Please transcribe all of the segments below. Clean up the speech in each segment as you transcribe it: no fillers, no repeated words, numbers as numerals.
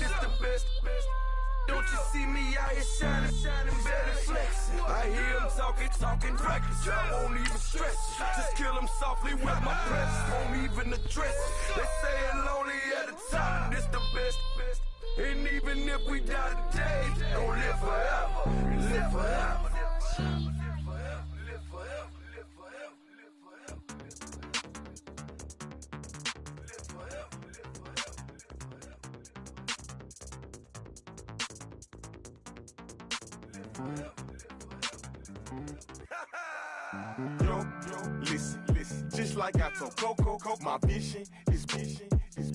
this the best. Don't you see me out here shining, better flexing? I hear him talking reckless. I won't even stress it. Just kill him softly with my breath. Won't even address it. They say I'm lonely at the top. This the best. And even if we die today, don't live forever. Live forever. Yo, listen, just like I told Coco, my vision is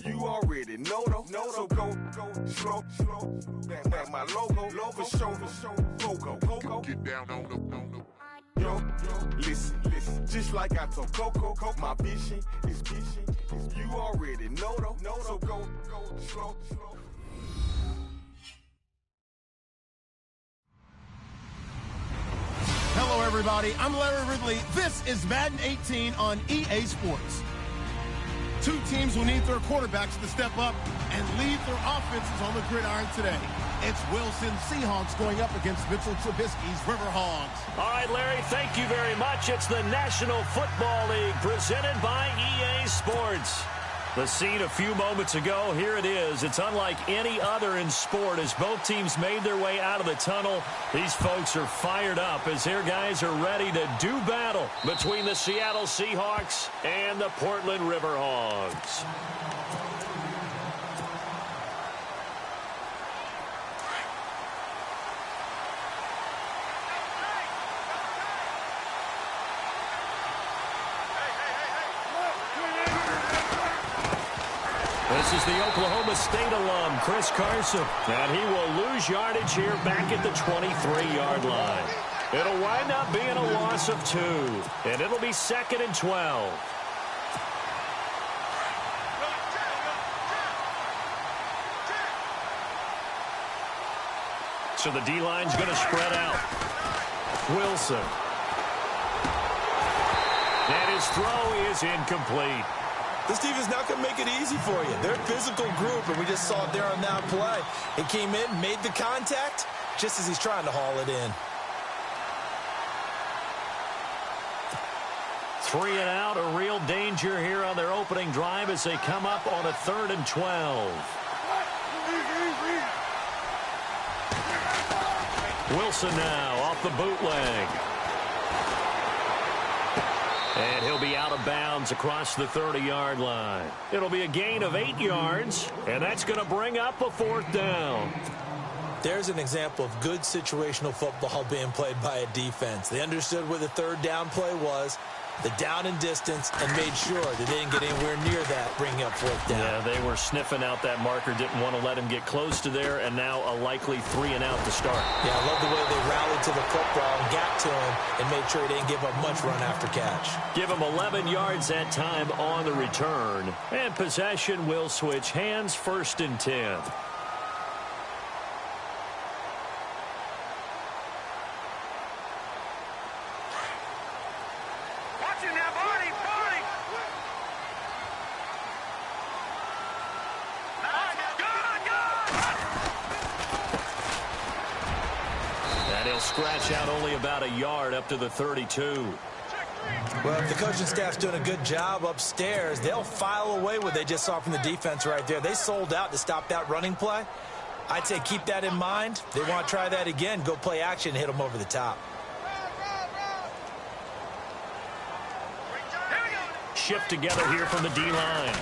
you already know though. So go slow, back my logo, for show, Coco, get down on the. Yo, listen, just like I told Coco, my vision is you already know though. So go slow. Hello, everybody. I'm Larry Ridley. This is Madden 18 on EA Sports. Two teams will need their quarterbacks to step up and lead their offenses on the gridiron today. It's Wilson Seahawks going up against Mitchell Trubisky's Riverhogs. All right, Larry, thank you very much. It's the National Football League presented by EA Sports. The scene a few moments ago, here it is. It's unlike any other in sport as both teams made their way out of the tunnel. These folks are fired up as their guys are ready to do battle between the Seattle Seahawks and the Portland Riverhogs. This is the Oklahoma State alum, Chris Carson, and he will lose yardage here back at the 23-yard line. It'll wind up being a loss of 2, and it'll be 2nd and 12. So the D-line's going to spread out. Wilson. And his throw is incomplete. This defense not going to make it easy for you. They're a physical group, and we just saw it there on that play. He came in, made the contact, just as he's trying to haul it in. 3 and out, a real danger here on their opening drive as they come up on a 3rd and 12. Wilson now off the bootleg. And he'll be out of bounds across the 30-yard line. It'll be a gain of 8 yards, and that's going to bring up a 4th down. There's an example of good situational football being played by a defense. They understood where the 3rd down play was, the down and distance, and made sure that they didn't get anywhere near that, bringing up 4th down. Yeah, they were sniffing out that marker, didn't want to let him get close to there, and now a likely 3 and out to start. Yeah, I love the way they rallied to the football and got to him and made sure he didn't give up much run after catch. Give him 11 yards that time on the return, and possession will switch hands, 1st and 10. Scratch out only about a yard up to the 32. Well, if the coaching staff's doing a good job upstairs, they'll file away what they just saw from the defense right there. They sold out to stop that running play. I'd say keep that in mind. They want to try that again, go play action, hit them over the top. Shift together here from the D-line.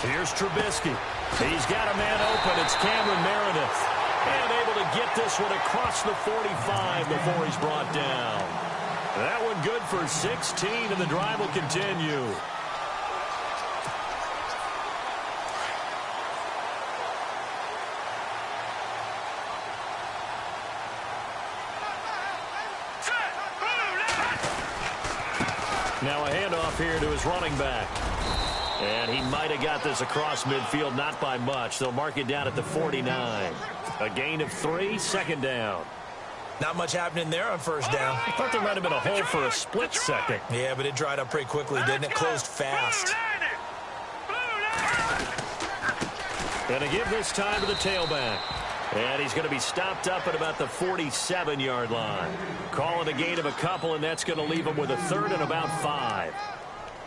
Here's Trubisky. He's got a man open. It's Cameron Meredith. And able to get this one across the 45 before he's brought down. That one good for 16, and the drive will continue. Now a handoff here to his running back. And he might have got this across midfield, not by much. They'll mark it down at the 49. A gain of 3, 2nd down. Not much happening there on 1st down. I thought there might have been a hole for a split second. Yeah, but it dried up pretty quickly, didn't it? Closed fast. Going to give this time to the tailback. And he's going to be stopped up at about the 47-yard line. Call it a gain of a couple, and that's going to leave him with a 3rd and about 5.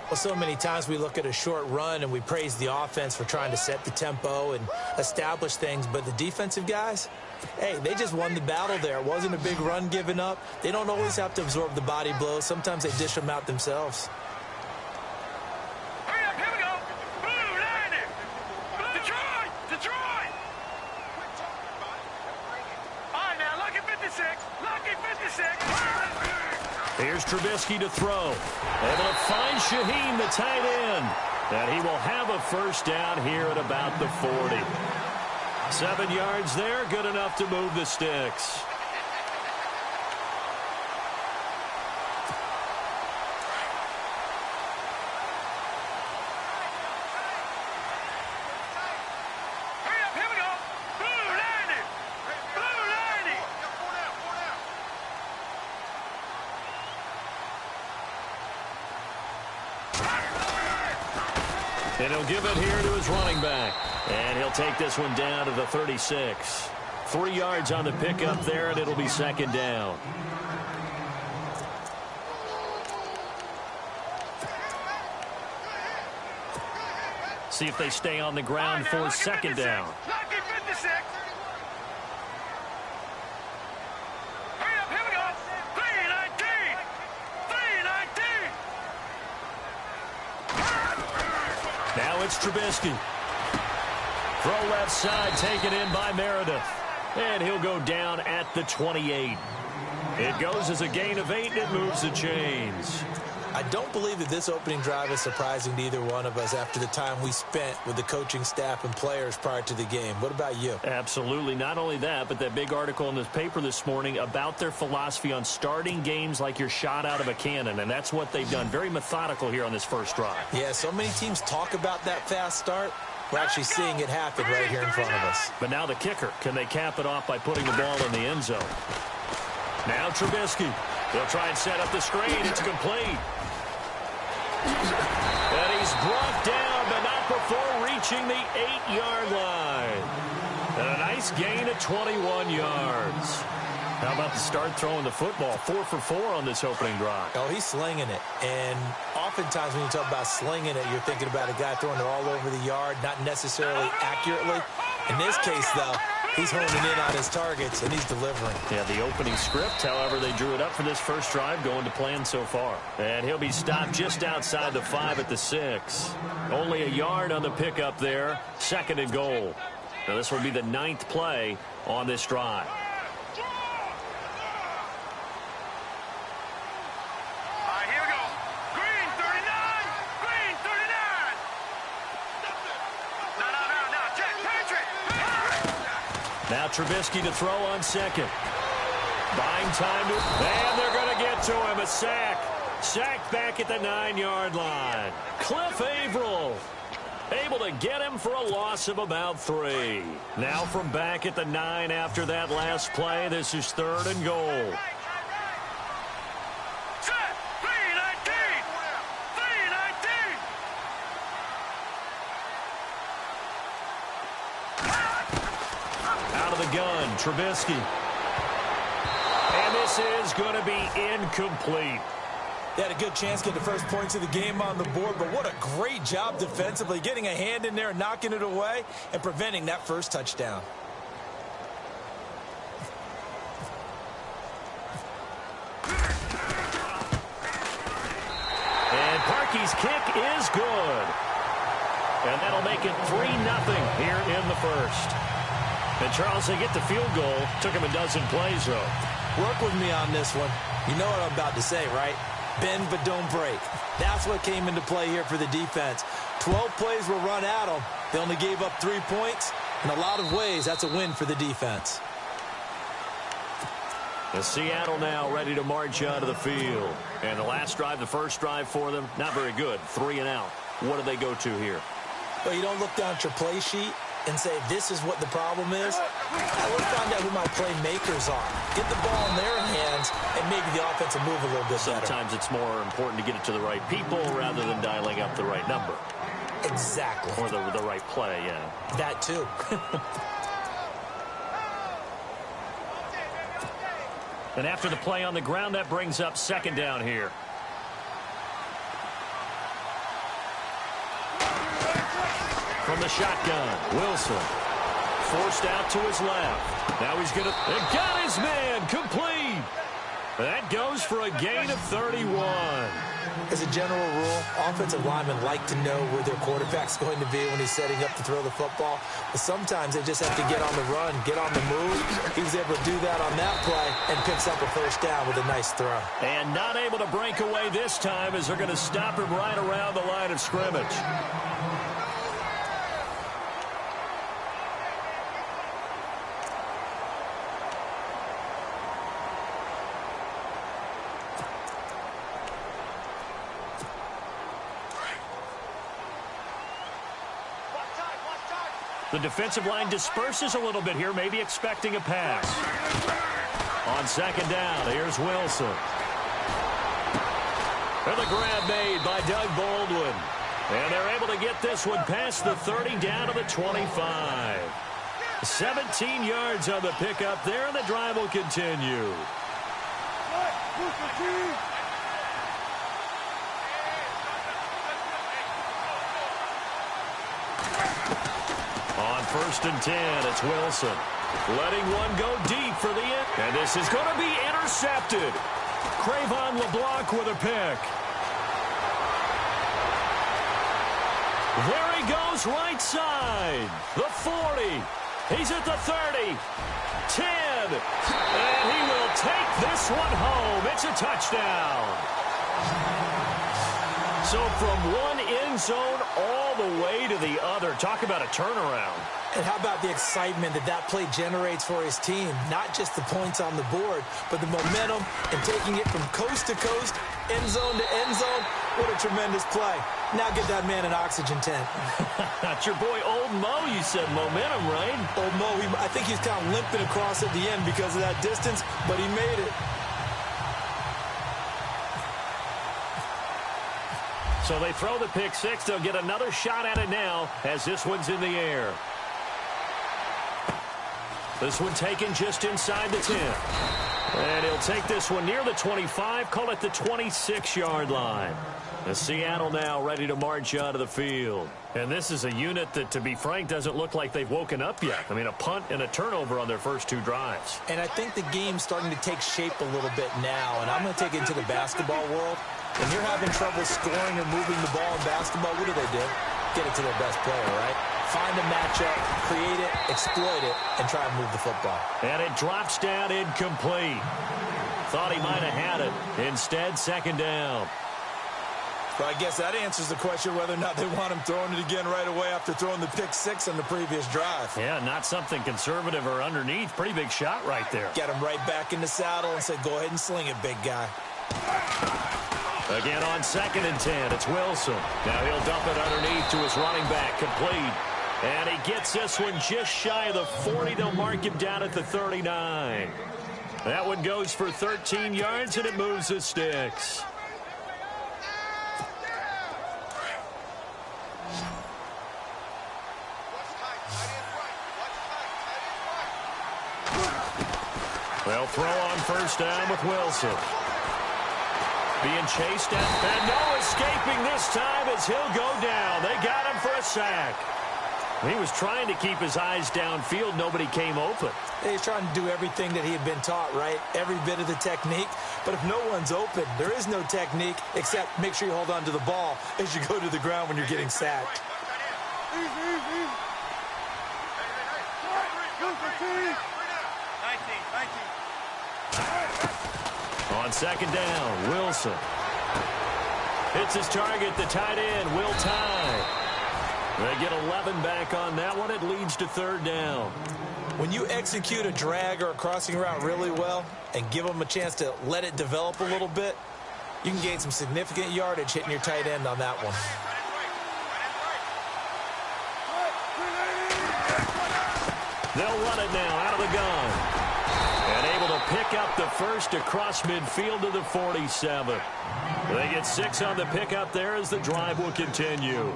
Well, so many times we look at a short run and we praise the offense for trying to set the tempo and establish things, but the defensive guys, hey, they just won the battle there. It wasn't a big run given up. They don't always have to absorb the body blows. Sometimes they dish them out themselves. Hurry up, here we go. Blue, line it. Detroit, Detroit. All right, now, lucky 56. Lucky 56. Here's Trubisky to throw. Able to find Shaheen, the tight end. And he will have a first down here at about the 40. 7 yards there, good enough to move the sticks. Hurry up, here we go. Blue, line it. Blue, line it. And he'll give it here to his running back. And he'll take this one down to the 36. 3 yards on the pickup there, and it'll be 2nd down. See if they stay on the ground for 2nd down. Lucky 56. Hurry up, here we go. 319. 319. Now it's Trubisky. Throw left side, taken in by Meredith. And he'll go down at the 28. It goes as a gain of 8, and it moves the chains. I don't believe that this opening drive is surprising to either one of us after the time we spent with the coaching staff and players prior to the game. What about you? Absolutely. Not only that, but that big article in this paper this morning about their philosophy on starting games like you're shot out of a cannon, and that's what they've done. Very methodical here on this first drive. Yeah, so many teams talk about that fast start. We're actually seeing it happen right here in front of us. But now the kicker. Can they cap it off by putting the ball in the end zone? Now Trubisky. They'll try and set up the screen. It's complete. And he's brought down, but not before reaching the 8-yard line. And a nice gain of 21 yards. How about the start throwing the football? 4 for 4 on this opening drive. Oh, he's slinging it. And oftentimes when you talk about slinging it, you're thinking about a guy throwing it all over the yard, not necessarily accurately. In this case, though, he's honing in on his targets, and he's delivering. Yeah, the opening script, however, they drew it up for this first drive, going to plan so far. And he'll be stopped just outside the 5 at the 6. Only a yard on the pickup there. 2nd and goal. Now this will be the 9th play on this drive. Now Trubisky to throw on 2nd. Buying time to, and they're going to get to him. A sack. Sacked back at the 9-yard line. Cliff Averill able to get him for a loss of about 3. Now from back at the 9 after that last play, this is 3rd and goal. Gun, Trubisky. And this is going to be incomplete. They had a good chance to get the first points of the game on the board, but what a great job defensively, getting a hand in there, knocking it away, and preventing that first touchdown. And Parkey's kick is good. And that'll make it 3-0 here in the first. And Charles, they get the field goal. Took him a dozen plays, though. Work with me on this one. You know what I'm about to say, right? Bend but don't break. That's what came into play here for the defense. 12 plays were run at them. They only gave up 3 points. In a lot of ways, that's a win for the defense. The Seattle now ready to march out of the field. And the last drive, the first drive for them, not very good. 3 and out. What do they go to here? Well, you don't look down at your play sheet and say, this is what the problem is. I would find out who my playmakers are. Get the ball in their hands, and maybe the offense will move a little bit better. Sometimes it's more important to get it to the right people rather than dialing up the right number. Exactly. Or the right play, yeah. That too. And after the play on the ground, that brings up second down here. From the shotgun, Wilson. Forced out to his left. Now he's going to... It got his man complete. That goes for a gain of 31. As a general rule, offensive linemen like to know where their quarterback's going to be when he's setting up to throw the football. But sometimes they just have to get on the run, get on the move. He was able to do that on that play and picks up a first down with a nice throw. And not able to break away this time as they're going to stop him right around the line of scrimmage. The defensive line disperses a little bit here, maybe expecting a pass. On second down, here's Wilson. And the grab made by Doug Baldwin. And they're able to get this one past the 30 down to the 25. 17 yards on the pickup there, and the drive will continue. On 1st and 10, it's Wilson. Letting one go deep for the end. And this is going to be intercepted. Cravon LeBlanc with a pick. There he goes, right side. The 40. He's at the 30. 10. And he will take this one home. It's a touchdown. So from one end zone all the way to the other. Talk about a turnaround. And how about the excitement that play generates for his team? Not just the points on the board, but the momentum and taking it from coast to coast, end zone to end zone. What a tremendous play. Now get that man an oxygen tent. That's your boy Old Mo, you said. Momentum, right? Old Mo, I think he's kind of limping across at the end because of that distance, but he made it. So they throw the pick six. They'll get another shot at it now as this one's in the air. This one taken just inside the 10. And he'll take this one near the 25, call it the 26-yard line. The Seattle now ready to march onto the field. And this is a unit that, to be frank, doesn't look like they've woken up yet. I mean, a punt and a turnover on their first two drives. And I think the game's starting to take shape a little bit now. And I'm going to take it into the basketball world. When you're having trouble scoring or moving the ball in basketball, what do? Get it to their best player, right? Find a matchup, create it, exploit it, and try to move the football. And it drops down incomplete. Thought he might have had it. Instead, second down. Well, I guess that answers the question whether or not they want him throwing it again right away after throwing the pick six on the previous drive. Yeah, not something conservative or underneath. Pretty big shot right there. Get him right back in the saddle and say, go ahead and sling it, big guy. Again on 2nd and 10, it's Wilson. Now he'll dump it underneath to his running back, complete. And he gets this one just shy of the 40. They'll mark him down at the 39. That one goes for 13 yards, and it moves the sticks. They'll throw on first down with Wilson. Being chased out, and no escaping this time as he'll go down. They got him for a sack. He was trying to keep his eyes downfield. Nobody came open. He's trying to do everything that he had been taught, right? Every bit of the technique. But if no one's open, there is no technique except make sure you hold on to the ball as you go to the ground when you're getting sacked. On second down, Wilson. Hits his target, the tight end, Will Tye. They get 11 back on that one. It leads to third down. When you execute a drag or a crossing route really well and give them a chance to let it develop a little bit, you can gain some significant yardage hitting your tight end on that one. They'll run it now out of the gun. And able to pick up the first across midfield to the 47. They get 6 on the pickup there as the drive will continue.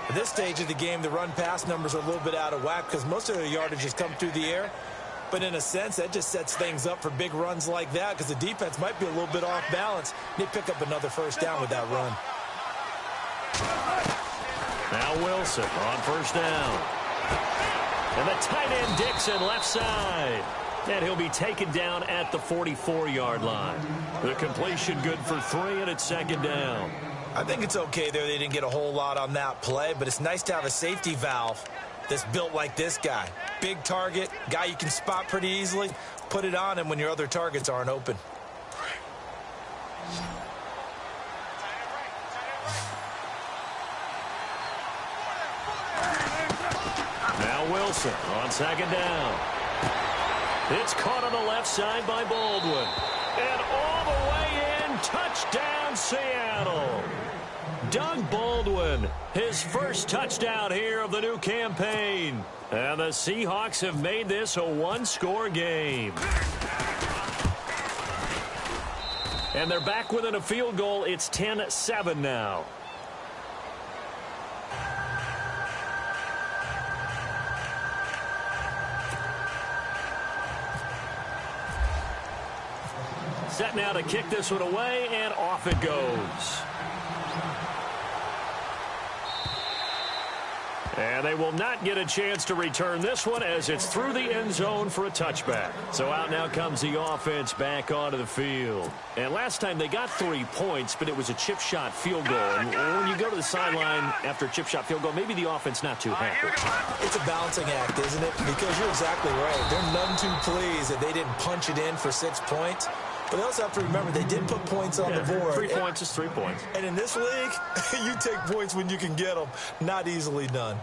At this stage of the game, the run-pass numbers are a little bit out of whack because most of their yardage has come through the air. But in a sense, that just sets things up for big runs like that because the defense might be a little bit off balance. They pick up another first down with that run. Now Wilson on first down. And the tight end Dixon left side. And he'll be taken down at the 44-yard line. The completion good for 3, and it's second down. I think it's okay there. They didn't get a whole lot on that play, but it's nice to have a safety valve that's built like this guy. Big target, guy you can spot pretty easily. Put it on him when your other targets aren't open. Now Wilson on second down. It's caught on the left side by Baldwin. And all the way in, touchdown Seattle. Doug Baldwin, his first touchdown here of the new campaign. And the Seahawks have made this a one-score game. And they're back within a field goal. It's 10-7 now. Set now to kick this one away, and off it goes. And they will not get a chance to return this one as it's through the end zone for a touchback. So out now comes the offense back onto the field. And last time they got 3 points, but it was a chip shot field goal. And when you go to the sideline after a chip shot field goal, maybe the offense not too happy. It's a balancing act, isn't it? Because you're exactly right. They're none too pleased that they didn't punch it in for 6 points. But they also have to remember they did put points on the board. 3 points is 3 points. And in this league, you take points when you can get them. Not easily done.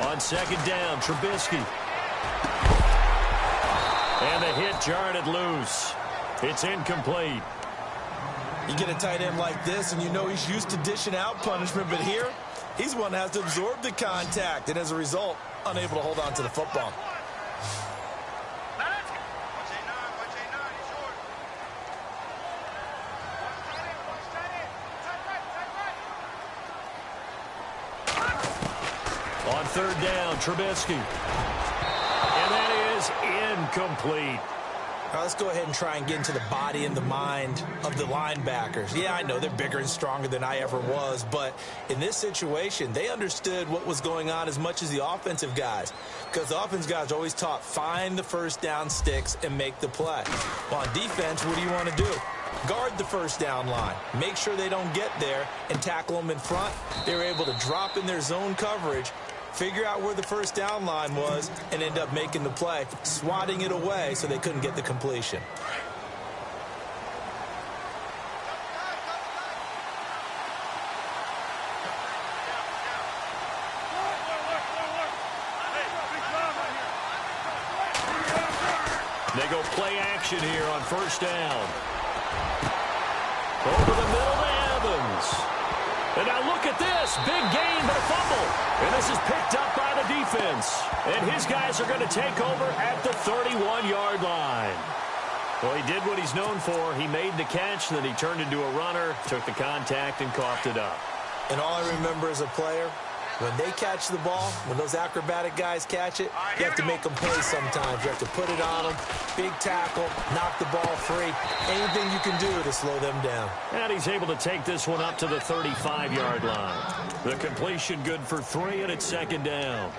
On second down, Trubisky. And the hit jarred it loose. It's incomplete. You get a tight end like this, and you know he's used to dishing out punishment, but here, he's one that has to absorb the contact, and as a result, unable to hold on to the football. On third down, Trubisky. And that is incomplete. Now let's go ahead and try and get into the body and the mind of the linebackers. Yeah, I know they're bigger and stronger than I ever was, but in this situation, they understood what was going on as much as the offensive guys, because the offensive guys are always taught, find the first down sticks and make the play. Well, on defense, what do you want to do? Guard the first down line. Make sure they don't get there and tackle them in front. They were able to drop in their zone coverage, figure out where the first down line was, and end up making the play, swatting it away so they couldn't get the completion. They go play action here on first down. Over the middle to Evans. And now look at this. Big gain, but a fumble. And this is picked up by the defense. And his guys are going to take over at the 31-yard line. Well, he did what he's known for. He made the catch, then he turned into a runner, took the contact, and coughed it up. And all I remember as a player, when they catch the ball, when those acrobatic guys catch it, you have to make them pay sometimes. You have to put it on them, big tackle, knock the ball free. Anything you can do to slow them down. And he's able to take this one up to the 35-yard line. The completion good for 3, and it's second down.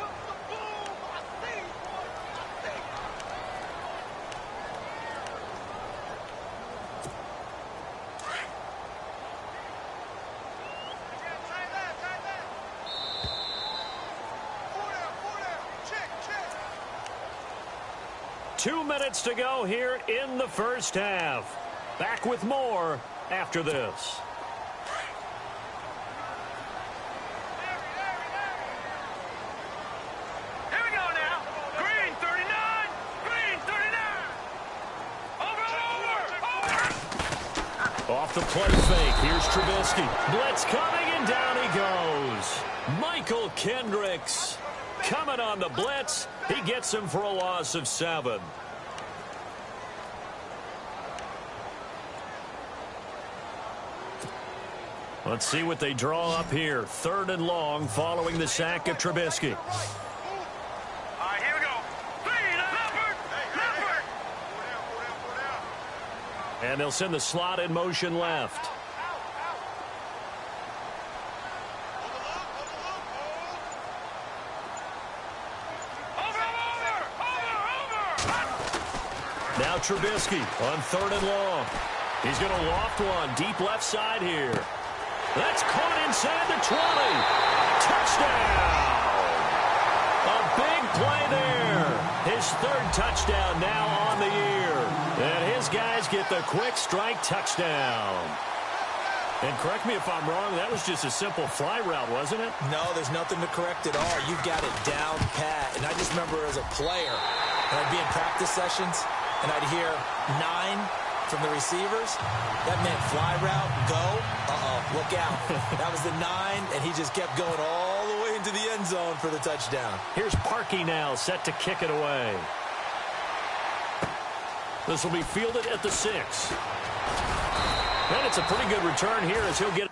Two minutes to go here in the first half. Back with more after this. Here we go now. Green 39. Green 39. Over. Off the play fake. Here's Trubisky. Blitz coming. And down he goes. Michael Kendricks coming on the blitz. He gets him for a loss of 7. Let's see what they draw up here. 3rd and long following the sack of Trubisky. All right, here we go. Leopard. And they'll send the slot in motion left. Now Trubisky on 3rd and long. He's going to loft one deep left side here. That's caught inside the 20. Touchdown! A big play there. His 3rd touchdown now on the year. And his guys get the quick strike touchdown. And correct me if I'm wrong, that was just a simple fly route, wasn't it? No, there's nothing to correct at all. You got it down pat. And I just remember as a player, when I'd be in practice sessions, and I'd hear 9 from the receivers. That meant fly route, go. Look out. That was the 9, and he just kept going all the way into the end zone for the touchdown. Here's Parkey now, set to kick it away. This will be fielded at the 6. And it's a pretty good return here as he'll get it.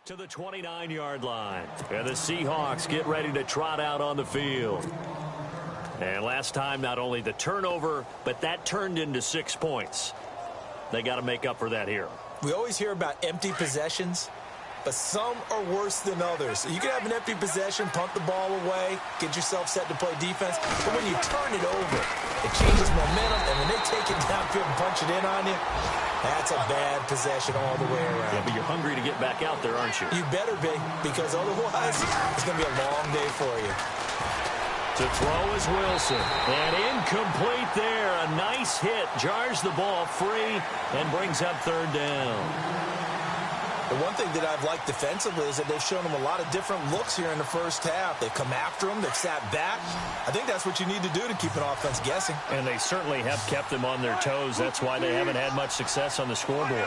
To the 29-yard line. And the Seahawks get ready to trot out on the field. And last time, not only the turnover, but that turned into 6 points. They got to make up for that here. We always hear about empty possessions, but some are worse than others. You can have an empty possession, punt the ball away, get yourself set to play defense, but when you turn it over, it changes momentum, and when they take it downfield and punch it in on you, that's a bad possession all the way around. Yeah, but you're hungry to get back out there, aren't you? You better be, because otherwise it's going to be a long day for you. To throw is Wilson. And incomplete there. A nice hit. Jars the ball free and brings up 3rd down. The one thing that I've liked defensively is that they've shown them a lot of different looks here in the first half. They've come after them. They've sat back. I think that's what you need to do to keep an offense guessing. And they certainly have kept them on their toes. That's why they haven't had much success on the scoreboard.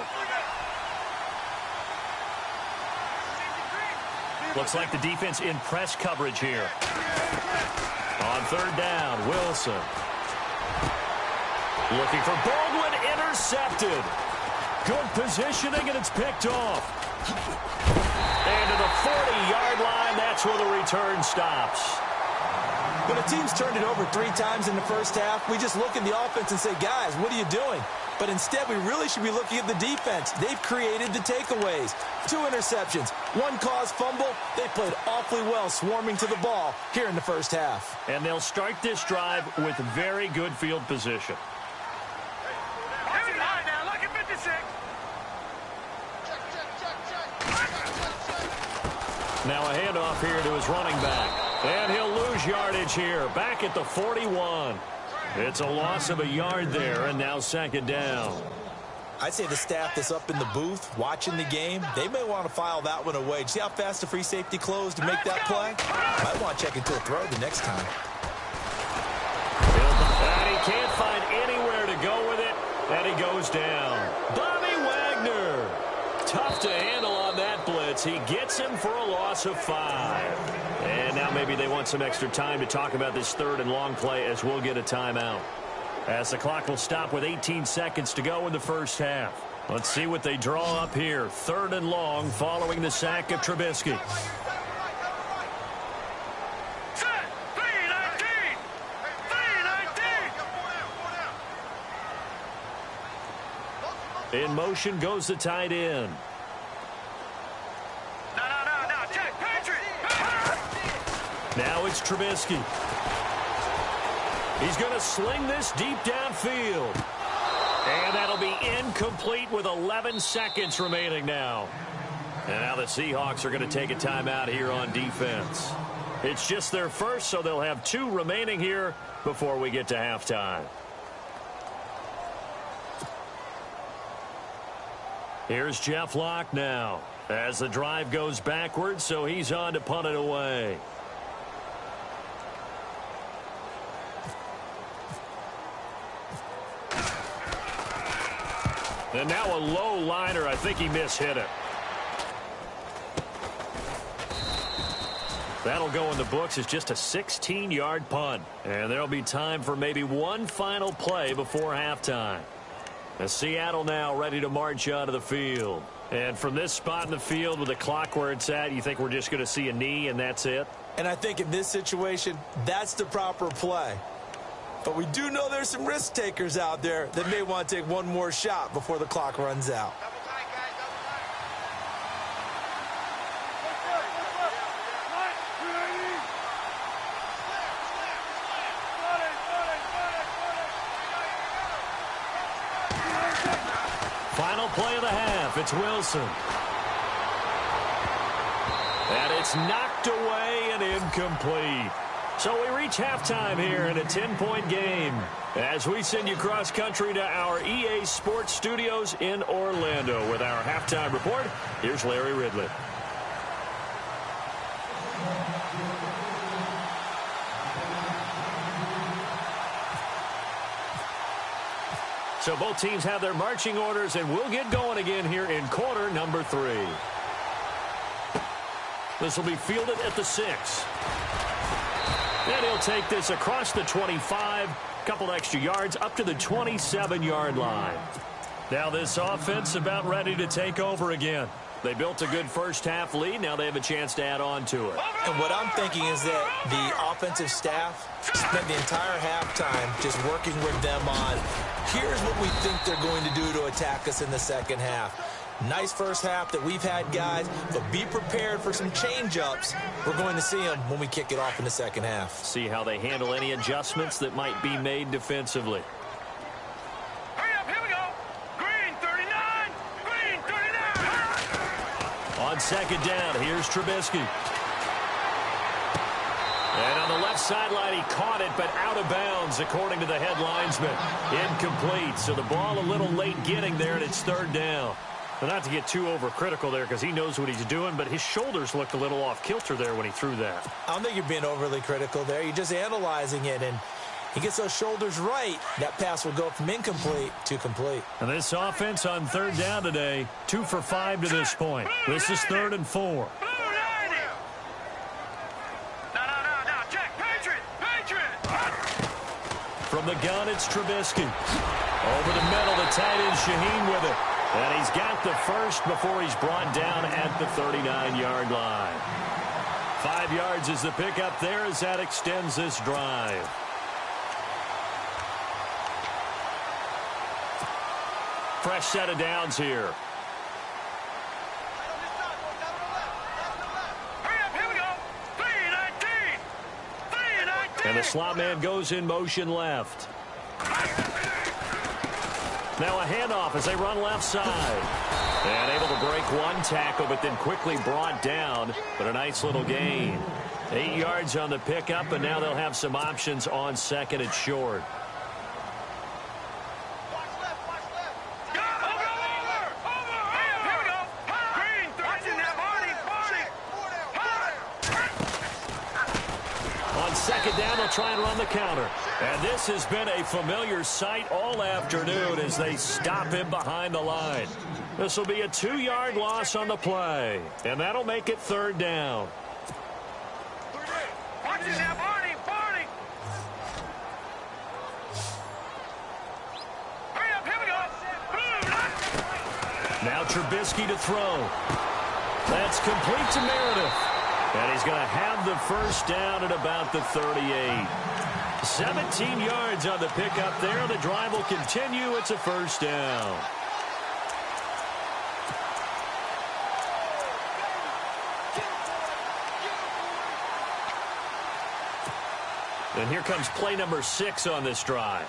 Looks like the defense in press coverage here. On 3rd down, Wilson. Looking for Baldwin, intercepted. Good positioning, and it's picked off. And to the 40-yard line, that's where the return stops. When a team's turned it over 3 times in the first half, we just look at the offense and say, guys, what are you doing? But instead, we really should be looking at the defense. They've created the takeaways. 2 interceptions, 1 caused fumble. They played awfully well swarming to the ball here in the first half. And they'll start this drive with very good field position. Now a handoff here to his running back. And he'll lose yardage here. Back at the 41. It's a loss of a yard there, and now 2nd down. I'd say the staff that's up in the booth watching the game, they may want to file that one away. See how fast the free safety closed to make that play? Might want to check into a throw the next time. And he can't find anywhere to go with it, and he goes down. Bobby Wagner. Tough to handle on that blitz. He gets him for a loss of 5. And now maybe they want some extra time to talk about this 3rd and long play as we'll get a timeout. As the clock will stop with 18 seconds to go in the first half. Let's see what they draw up here. 3rd and long following the sack of Trubisky. In motion goes the tight end. Now it's Trubisky. He's going to sling this deep downfield. And that'll be incomplete with 11 seconds remaining now. And now the Seahawks are going to take a timeout here on defense. It's just their first, so they'll have 2 remaining here before we get to halftime. Here's Jeff Locke now as the drive goes backwards, so he's on to punt it away. And now a low liner. I think he mishit it. That'll go in the books as just a 16-yard punt. And there'll be time for maybe one final play before halftime. As Seattle now ready to march onto the field. And from this spot in the field with the clock where it's at, you think we're just going to see a knee and that's it? And I think in this situation, that's the proper play. But we do know there's some risk takers out there that may want to take one more shot before the clock runs out. Final play of the half. It's Wilson. And it's knocked away and incomplete. So we reach halftime here in a 10-point game as we send you cross-country to our EA Sports Studios in Orlando with our halftime report. Here's Larry Ridley. So both teams have their marching orders, and we'll get going again here in quarter number 3. This will be fielded at the 6. And he'll take this across the 25, couple extra yards up to the 27-yard line. Now this offense about ready to take over again. They built a good first-half lead. Now they have a chance to add on to it. And what I'm thinking is that the offensive staff spent the entire halftime just working with them on, here's what we think they're going to do to attack us in the second half. Nice first half that we've had, guys, but be prepared for some change-ups. We're going to see them when we kick it off in the second half. See how they handle any adjustments that might be made defensively. Hurry up, here we go. Green 39, green 39. On second down, here's Trubisky. And on the left sideline, he caught it, but out of bounds, according to the head linesman. Incomplete, so the ball a little late getting there, and it's third down. But not to get too overcritical there because he knows what he's doing, but his shoulders looked a little off kilter there when he threw that. I don't think you're being overly critical there. You're just analyzing it, and he gets those shoulders right. That pass will go from incomplete to complete. And this offense on third down today, 2 for 5 to this point. This is 3rd and 4. From the gun, it's Trubisky. Over the middle, the tight end Shaheen with it. And he's got the first before he's brought down at the 39-yard line. 5 yards is the pickup there as that extends this drive. Fresh set of downs here. And the slot man goes in motion left. Now a handoff as they run left side. And able to break one tackle, but then quickly brought down. But a nice little gain. 8 yards on the pickup, and now they'll have some options on second and short. Second down, they'll try and run the counter. And this has been a familiar sight all afternoon as they stop him behind the line. This will be a 2-yard loss on the play. And that'll make it third down. Now Trubisky to throw. That's complete to Meredith. And he's going to have the first down at about the 38. 17 yards on the pickup there. The drive will continue. It's a first down. And here comes play number 6 on this drive.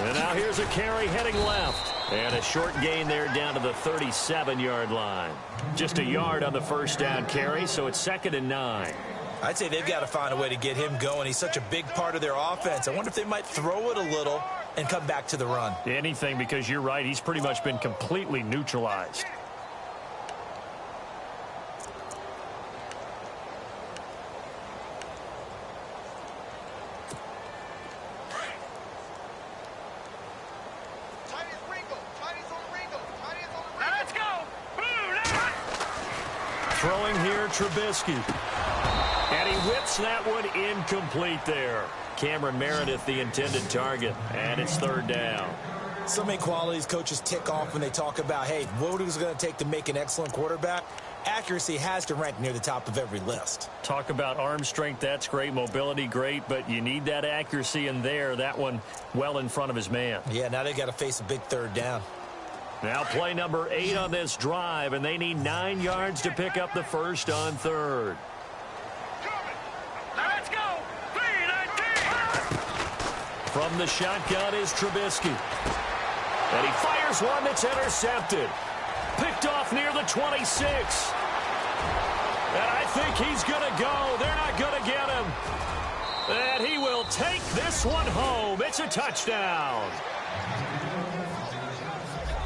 And now here's a carry heading left. And a short gain there down to the 37-yard line. Just a yard on the first down carry, so it's 2nd and 9. I'd say they've got to find a way to get him going. He's such a big part of their offense. I wonder if they might throw it a little and come back to the run. Anything, because you're right. He's pretty much been completely neutralized. Throwing here, Trubisky. And he whips that one incomplete there. Cameron Meredith, the intended target. And it's 3rd down. So many qualities coaches tick off when they talk about, hey, what is it going to take to make an excellent quarterback? Accuracy has to rank near the top of every list. Talk about arm strength, that's great. Mobility, great. But you need that accuracy in there. That one well in front of his man. Yeah, now they got to face a big 3rd down. Now play number 8 on this drive, and they need 9 yards to pick up the first on 3rd. Let's go. 3-19. From the shotgun is Trubisky. And he fires one that's intercepted. Picked off near the 26. And I think he's going to go. They're not going to get him. And he will take this one home. It's a touchdown.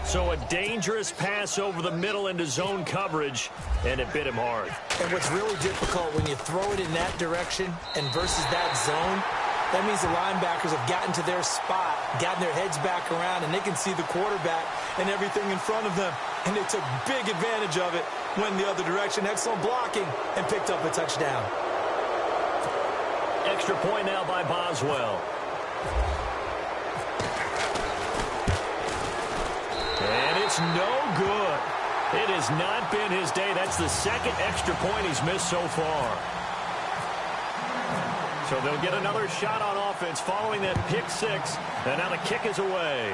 So a dangerous pass over the middle into zone coverage, and it bit him hard. And what's really difficult when you throw it in that direction and versus that zone, that means the linebackers have gotten to their spot, gotten their heads back around, and they can see the quarterback and everything in front of them. And they took big advantage of it, went the other direction, excellent blocking, and picked up a touchdown. Extra point now by Boswell. And it's no good. It has not been his day. That's the 2nd extra point he's missed so far. So they'll get another shot on offense following that pick 6. And now the kick is away.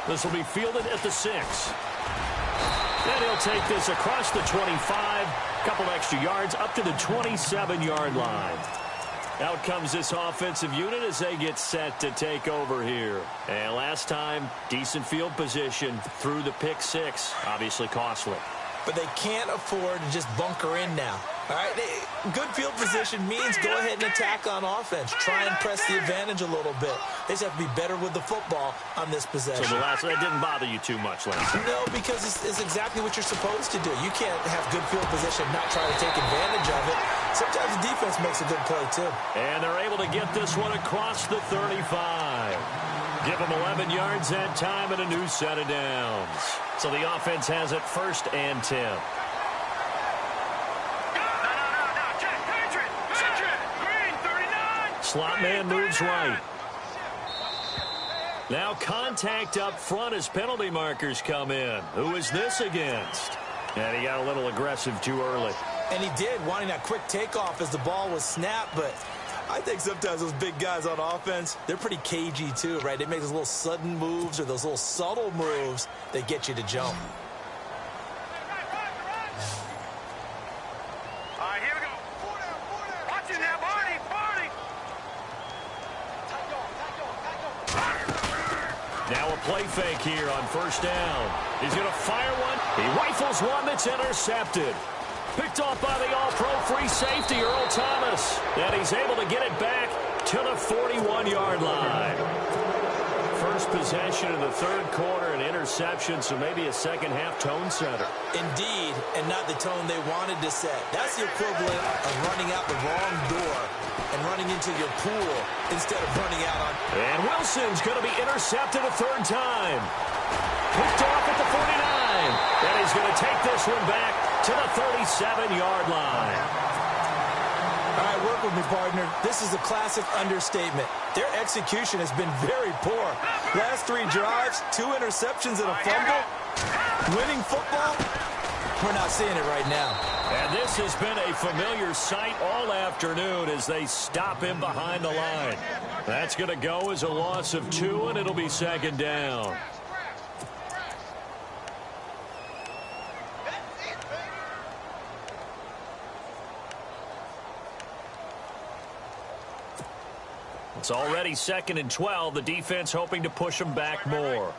This will be fielded at the 6. And he'll take this across the 25. Couple extra yards up to the 27-yard line. Out comes this offensive unit as they get set to take over here. And last time, decent field position through the pick 6. Obviously costly. But they can't afford to just bunker in now. All right, good field position means go ahead and attack on offense. Try and press the advantage a little bit. They just have to be better with the football on this possession. So that didn't bother you too much, Lance? No, because it's exactly what you're supposed to do. You can't have good field position and not try to take advantage of it. Sometimes the defense makes a good play, too. And they're able to get this one across the 35. Give them 11 yards that time and a new set of downs. So the offense has it 1st and 10. Slot man moves right. Now contact up front as penalty markers come in. Who is this against? And he got a little aggressive too early. And he did, wanting that quick takeoff as the ball was snapped, but I think sometimes those big guys on offense, they're pretty cagey too, right? They make those little sudden moves or those little subtle moves that get you to jump. All right, here we go. Watch it now, Barney. Now a play fake here on 1st down. He's going to fire one. He rifles one that's intercepted. Picked off by the all-pro free safety, Earl Thomas. And he's able to get it back to the 41-yard line. First possession of the 3rd quarter, an interception, so maybe a second-half tone setter. Indeed, and not the tone they wanted to set. That's the equivalent of running out the wrong door and running into your pool instead of running out on... And Wilson's going to be intercepted a 3rd time. Picked off at the 49. And he's going to take this one back to the 37-yard line. All right, work with me, partner. This is a classic understatement. Their execution has been very poor. Last 3 drives, 2 interceptions and a fumble. Winning football, we're not seeing it right now. And this has been a familiar sight all afternoon as they stop him behind the line. That's going to go as a loss of 2, and it'll be 2nd down. It's already 2nd and 12. The defense hoping to push them back more.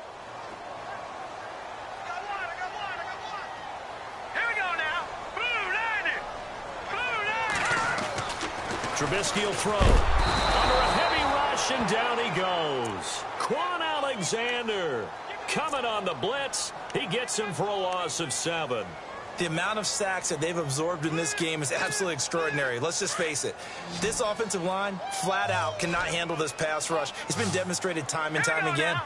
Trubisky will throw. Under a heavy rush, and down he goes. Quan Alexander coming on the blitz. He gets him for a loss of 7. The amount of sacks that they've absorbed in this game is absolutely extraordinary. Let's just face it. This offensive line, flat out, cannot handle this pass rush. It's been demonstrated time and time again.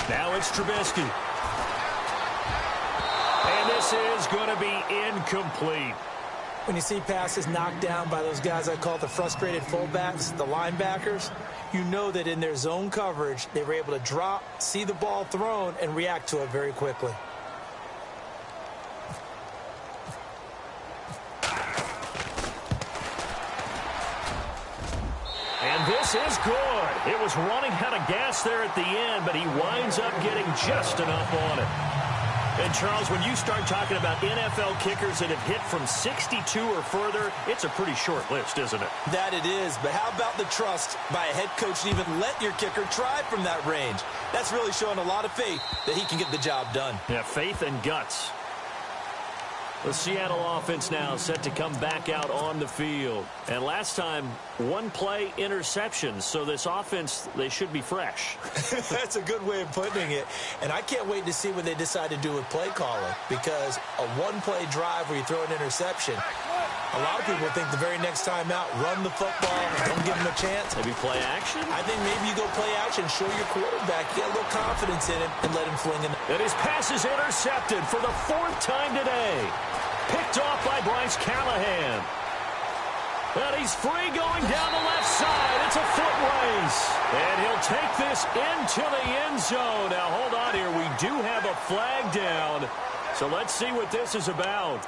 Now it's Trubisky. And this is going to be incomplete. When you see passes knocked down by those guys I call the frustrated fullbacks, the linebackers, you know that in their zone coverage, they were able to drop, see the ball thrown, and react to it very quickly. And this is good. It was running out of gas there at the end, but he winds up getting just enough on it. And, Charles, when you start talking about NFL kickers that have hit from 62 or further, it's a pretty short list, isn't it? That it is, but how about the trust by a head coach to even let your kicker try from that range? That's really showing a lot of faith that he can get the job done. Yeah, faith and guts. The Seattle offense now set to come back out on the field. And last time, 1-play interceptions. So this offense, they should be fresh. That's a good way of putting it. And I can't wait to see what they decide to do with play calling. Because a 1-play drive where you throw an interception, a lot of people think the very next time out, run the football, don't give him a chance. Maybe play action? I think maybe you go play action, show your quarterback, get a little confidence in him, and let him fling it. And his pass is intercepted for the 4th time today. Picked off by Bryce Callahan. And he's free going down the left side. It's a foot race. And he'll take this into the end zone. Now, hold on here. We do have a flag down. So let's see what this is about.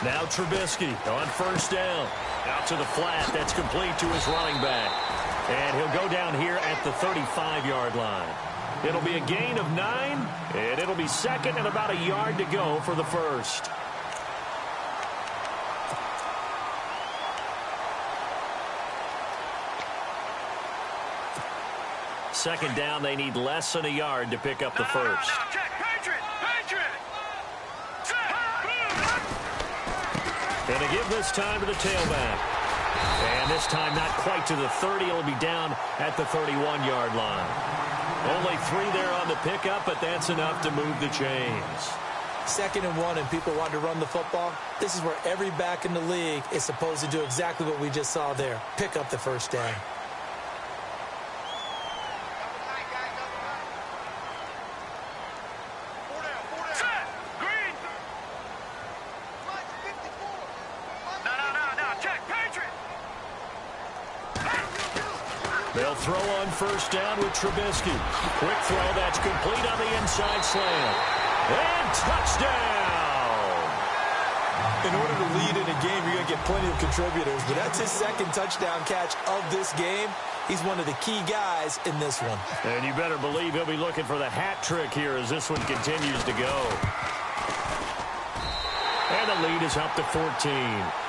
Now Trubisky on 1st down. Out to the flat. That's complete to his running back. And he'll go down here at the 35-yard line. It'll be a gain of 9, and it'll be 2nd and about a yard to go for the 1st. Second down, they need less than a yard to pick up the 1st. Going to give this time to the tailback. And this time not quite to the 30. It'll be down at the 31-yard line. Only 3 there on the pickup, but that's enough to move the chains. 2nd and 1, and people want to run the football. This is where every back in the league is supposed to do exactly what we just saw there. Pick up the 1st down. They'll throw on 1st down with Trubisky. Quick throw, that's complete on the inside slant. And touchdown! In order to lead in a game, you're going to get plenty of contributors, but that's his 2nd touchdown catch of this game. He's one of the key guys in this one. And you better believe he'll be looking for the hat trick here as this one continues to go. And the lead is up to 14.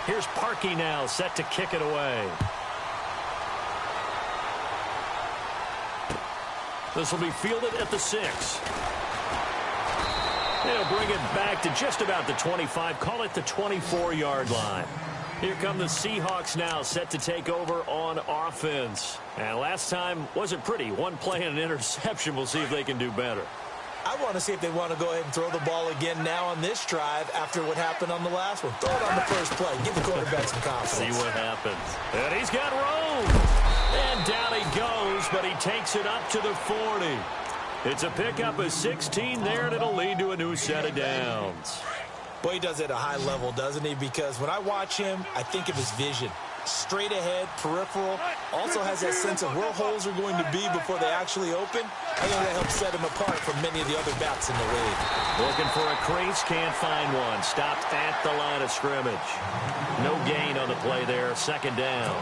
Here's Parkey now, set to kick it away. This will be fielded at the 6. They'll bring it back to just about the 25, call it the 24-yard line. Here come the Seahawks now, set to take over on offense. And last time wasn't pretty. 1 play and an interception. We'll see if they can do better. I want to see if they want to go ahead and throw the ball again now on this drive after what happened on the last one. Throw it on the first play. Give the quarterback some confidence. See what happens. And he's got room. And down he goes, but he takes it up to the 40. It's a pickup of 16 there, and it'll lead to a new set of downs. Well, he does it at a high level, doesn't he? Because when I watch him, I think of his vision. Straight ahead, peripheral, also has that sense of where holes are going to be before they actually open. I think that helps set him apart from many of the other backs in the league. Looking for a crease, can't find one. Stopped at the line of scrimmage. No gain on the play there, second down.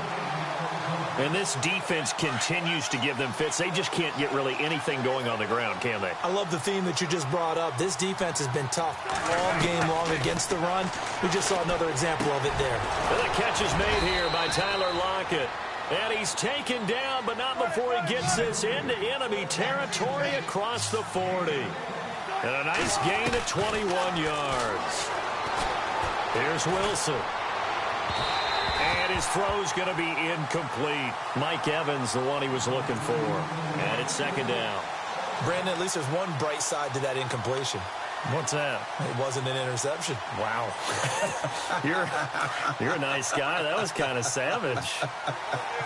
And this defense continues to give them fits. They just can't get really anything going on the ground, can they? I love the theme that you just brought up. This defense has been tough all game long against the run. We just saw another example of it there. And the catch is made here by Tyler Lockett. And he's taken down, but not before he gets this into enemy territory across the 40. And a nice gain of 21 yards. Here's Wilson. And his throw's going to be incomplete. Mike Evans, the one he was looking for. And it's second down. Brandon, at least there's one bright side to that incompletion. What's that? It wasn't an interception. Wow. You're a nice guy. That was kind of savage.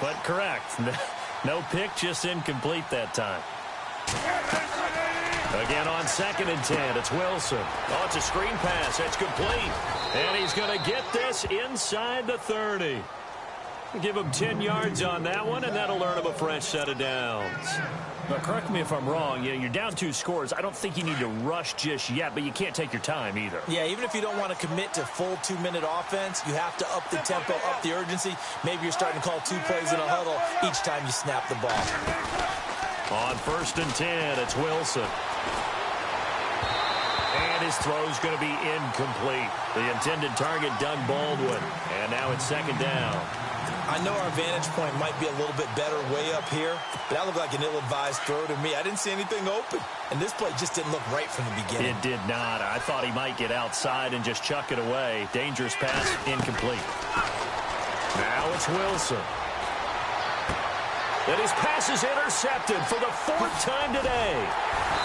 But correct. No pick, just incomplete that time. Again on 2nd and 10, it's Wilson. Oh, it's a screen pass. It's complete. And he's going to get this inside the 30. Give him 10 yards on that one, and that'll earn him a fresh set of downs. Now, correct me if I'm wrong. You're down 2 scores. I don't think you need to rush just yet, but you can't take your time either. Yeah, even if you don't want to commit to full 2-minute offense, you have to up the tempo, up the urgency. Maybe you're starting to call 2 plays in a huddle each time you snap the ball. On 1st and 10, it's Wilson. And his throw's going to be incomplete. The intended target, Doug Baldwin. And now it's 2nd down. I know our vantage point might be a little bit better way up here, but that looked like an ill-advised throw to me. I didn't see anything open, and this play just didn't look right from the beginning. It did not. I thought he might get outside and just chuck it away. Dangerous pass, incomplete. Now it's Wilson. And his pass is intercepted for the 4th time today.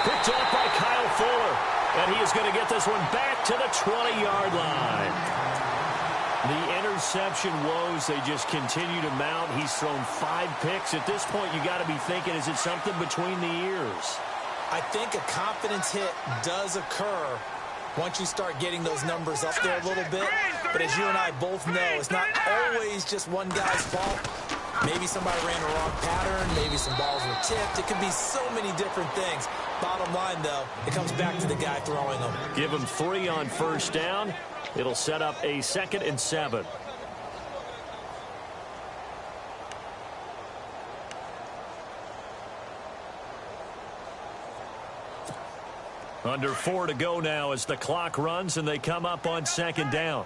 Picked off by Kyle Fuller. And he is going to get this one back to the 20-yard line. The interception woes, they just continue to mount. He's thrown 5 picks. At this point, you got to be thinking, is it something between the ears? I think a confidence hit does occur once you start getting those numbers up there a little bit. But as you and I both know, it's not always just one guy's fault. Maybe somebody ran a wrong pattern. Maybe some balls were tipped. It could be so many different things. Bottom line, though, it comes back to the guy throwing them. Give him 3 on 1st down. It'll set up a 2nd and 7. Under 4 to go now as the clock runs and they come up on 2nd down.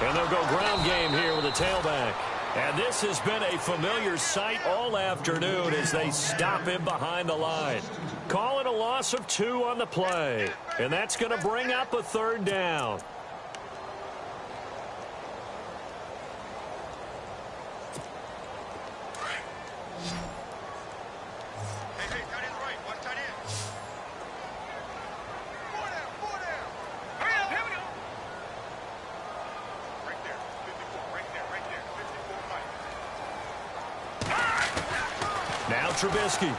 And they'll go ground game here with a tailback. And this has been a familiar sight all afternoon as they stop him behind the line. Call it a loss of 2 on the play. And that's going to bring up a 3rd down. Trubisky.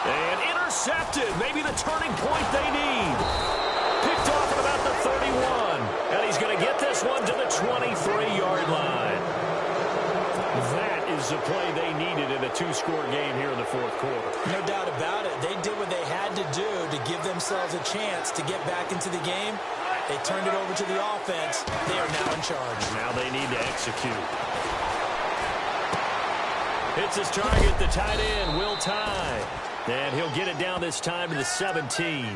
And intercepted. Maybe the turning point they need. Picked off at about the 31. And he's going to get this one to the 23-yard line. That is the play they needed in a 2-score game here in the 4th quarter. No doubt about it. They did what they had to do to give themselves a chance to get back into the game. They turned it over to the offense. They are now in charge. Now they need to execute. Hits his target, the tight end, Will Tye. And he'll get it down this time to the 17.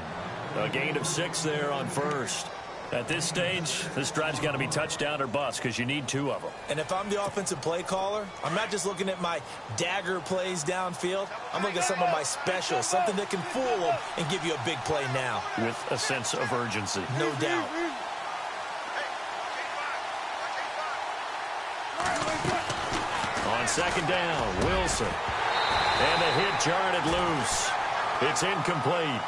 A gain of 6 there on 1st. At this stage, this drive's got to be touchdown or bust because you need 2 of them. And if I'm the offensive play caller, I'm not just looking at my dagger plays downfield. I'm looking at some of my specials, something that can fool them and give you a big play now. With a sense of urgency. No doubt. On 2nd down, Wilson. And the hit jarred it loose. It's incomplete.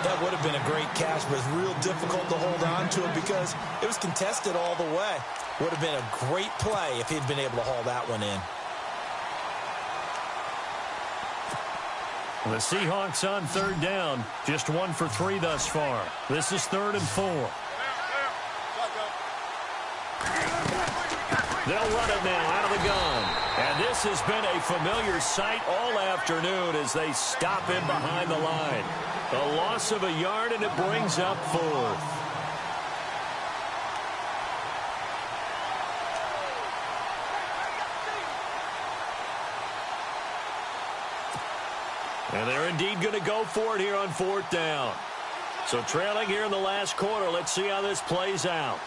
That would have been a great catch, but it's real difficult to hold on to it because it was contested all the way. Would have been a great play if he'd been able to haul that one in. The Seahawks on third down, just 1 for 3 thus far. This is 3rd and 4. They'll run it now out of the gun. And this has been a familiar sight all afternoon as they stop him behind the line. A loss of a yard, and it brings up 4th. And they're indeed going to go for it here on 4th down. So trailing here in the last quarter. Let's see how this plays out.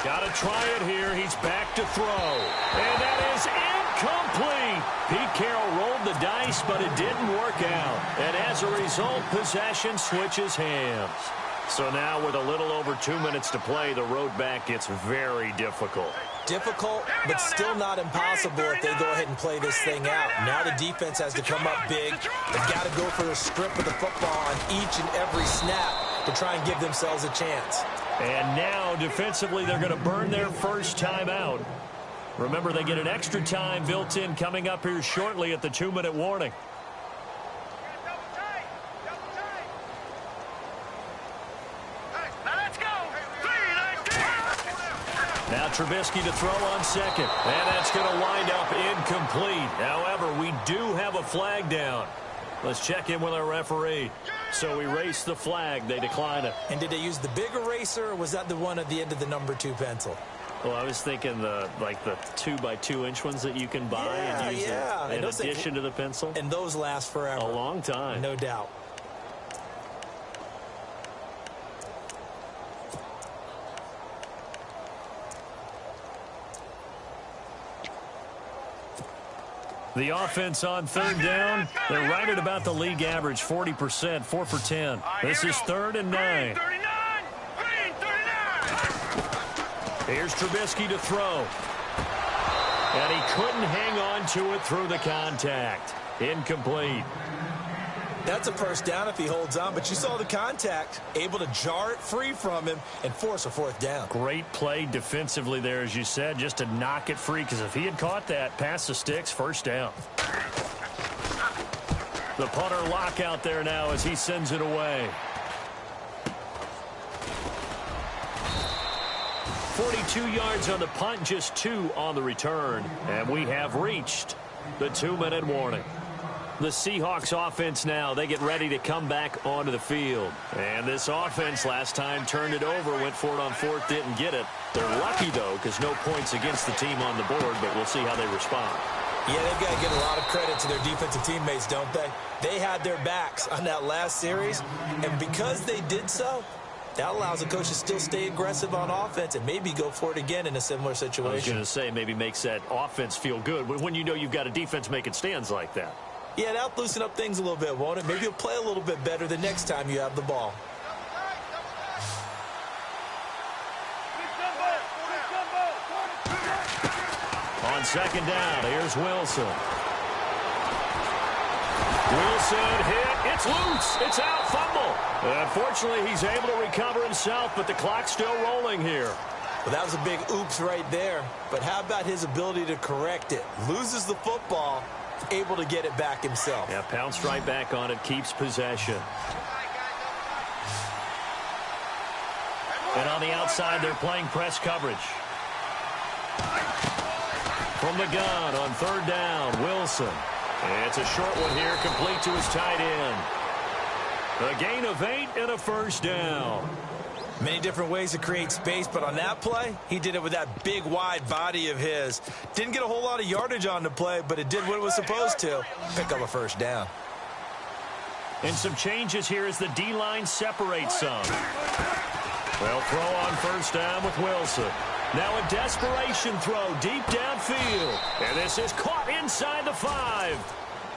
Got to try it here. He's back to throw. And that is incomplete. Pete Carroll rolled the dice, but it didn't work out. And as a result, possession switches hands. So now with a little over 2 minutes to play, the road back gets very difficult. Difficult, but still not impossible if they go ahead and play this thing out. Now the defense has to come up big. They've got to go for a strip of the football on each and every snap to try and give themselves a chance. And now, defensively, they're going to burn their first time out. Remember, they get an extra time built in coming up here shortly at the 2-minute warning. Now Trubisky to throw on second. And that's going to wind up incomplete. However, we do have a flag down. Let's check in with our referee. So erase the flag. They decline it. And did they use the big eraser, or was that the one at the end of the number 2 pencil? Well, I was thinking the 2x2-inch ones that you can buy and use in addition to the pencil. And those last forever. A long time. No doubt. The offense on third down, they're right at about the league average, 40%, 4 for 10. This is 3rd and 9. Here's Trubisky to throw. And he couldn't hang on to it through the contact. Incomplete. That's a first down if he holds on, but you saw the contact, able to jar it free from him and force a 4th down. Great play defensively there, as you said, just to knock it free, because if he had caught that, past the sticks, first down. The punter lockout there now as he sends it away. 42 yards on the punt, just 2 on the return, and we have reached the 2-minute warning. The Seahawks offense now, they get ready to come back onto the field. And this offense last time turned it over, went for it on 4th, didn't get it. They're lucky, though, because no points against the team on the board, but we'll see how they respond. Yeah, they've got to give a lot of credit to their defensive teammates, don't they? They had their backs on that last series, and because they did so, that allows the coach to still stay aggressive on offense and maybe go for it again in a similar situation. I was going to say, maybe makes that offense feel good when you know you've got a defense making stands like that. Yeah, that'll loosen up things a little bit, won't it? Maybe you'll play a little bit better the next time you have the ball. On second down, here's Wilson. Wilson hit. It's loose. It's out. Fumble. Unfortunately, he's able to recover himself, but the clock's still rolling here. Well, that was a big oops right there. But how about his ability to correct it? Loses the football, able to get it back himself. Yeah, pounced right back on it, keeps possession. And on the outside, they're playing press coverage. From the gun on third down, Wilson. And it's a short one here, complete to his tight end. A gain of 8 and a first down. Many different ways to create space, but on that play, he did it with that big, wide body of his. Didn't get a whole lot of yardage on the play, but it did what it was supposed to. Pick up a first down. And some changes here as the D-line separates some. They'll throw on first down with Wilson. Now a desperation throw deep downfield. And this is caught inside the 5.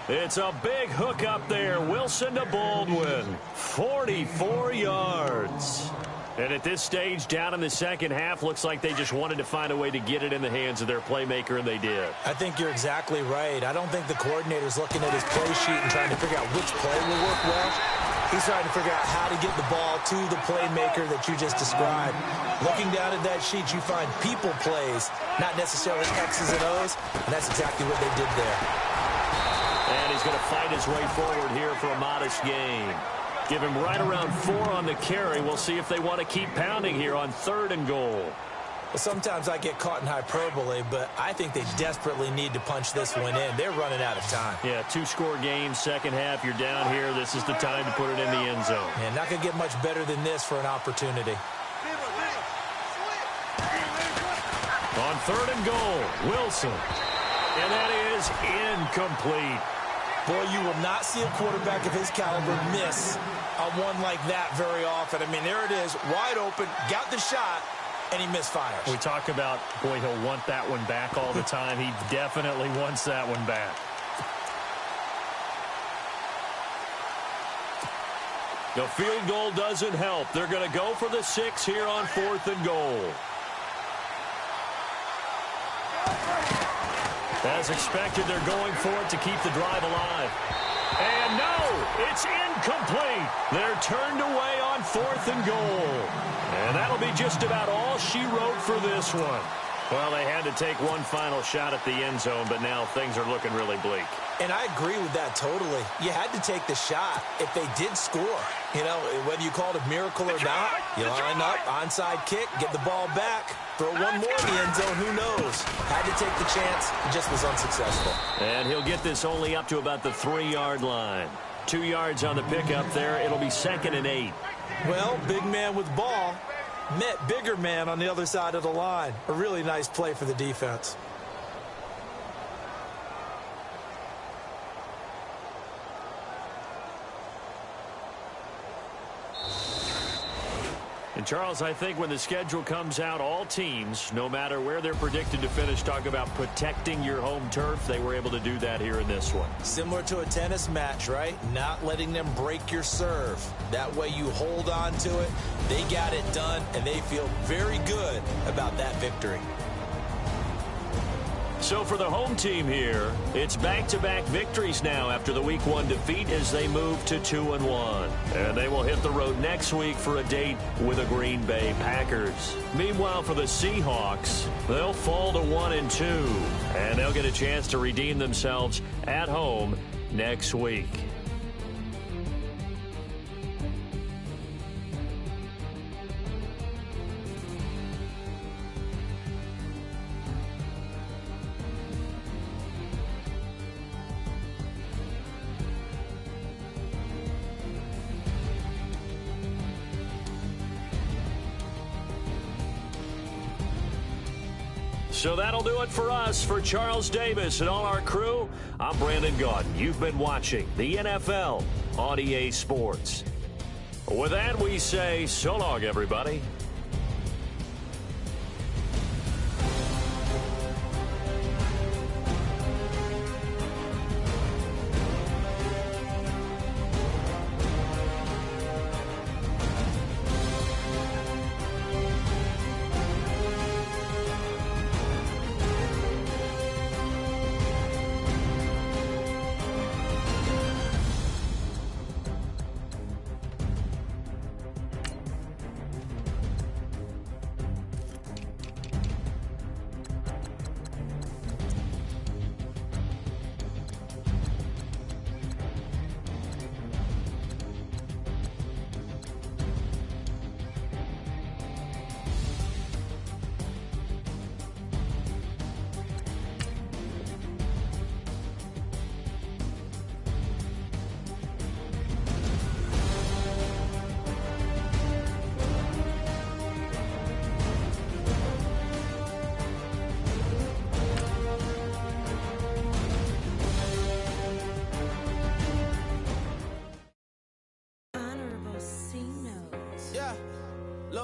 It's a big hook up there. Wilson to Baldwin. 44 yards. And at this stage, down in the second half, looks like they just wanted to find a way to get it in the hands of their playmaker, and they did. I think you're exactly right. I don't think the coordinator's looking at his play sheet and trying to figure out which play will work well. He's trying to figure out how to get the ball to the playmaker that you just described. Looking down at that sheet, you find people plays, not necessarily X's and O's, and that's exactly what they did there. And he's going to fight his way forward here for a modest gain. Give him right around 4 on the carry. We'll see if they want to keep pounding here on 3rd and goal. Well, sometimes I get caught in hyperbole, but I think they desperately need to punch this one in. They're running out of time. Yeah, 2-score game, second half. You're down here. This is the time to put it in the end zone. Man, not going to get much better than this for an opportunity. On 3rd and goal, Wilson. And that is incomplete. Boy, you will not see a quarterback of his caliber miss on one like that very often. I mean, there it is, wide open, got the shot, and he misfires. We talk about, boy, he'll want that one back all the time. He definitely wants that one back. The field goal doesn't help. They're going to go for the 6 here on 4th and goal. As expected, they're going for it to keep the drive alive. And no, it's incomplete. They're turned away on 4th and goal. And that'll be just about all she wrote for this one. Well, they had to take one final shot at the end zone, but now things are looking really bleak. And I agree with that totally. You had to take the shot if they did score. You know, whether you call it a miracle or not, you line up, onside kick, get the ball back, throw one more in the end zone, who knows? Had to take the chance, it just was unsuccessful. And he'll get this only up to about the 3-yard line. 2 yards on the pickup there. It'll be 2nd and 8. Well, big man with ball met bigger man on the other side of the line. A really nice play for the defense. And, Charles, I think when the schedule comes out, all teams, no matter where they're predicted to finish, talk about protecting your home turf. They were able to do that here in this one. Similar to a tennis match, right? Not letting them break your serve. That way you hold on to it. They got it done, and they feel very good about that victory. So for the home team here, it's back-to-back victories now after the Week 1 defeat as they move to 2-1. And they will hit the road next week for a date with the Green Bay Packers. Meanwhile, for the Seahawks, they'll fall to 1-2. And they'll get a chance to redeem themselves at home next week. So that'll do it for us. For Charles Davis and all our crew, I'm Brandon Gaudin. You've been watching the NFL on EA Sports. With that, we say so long, everybody.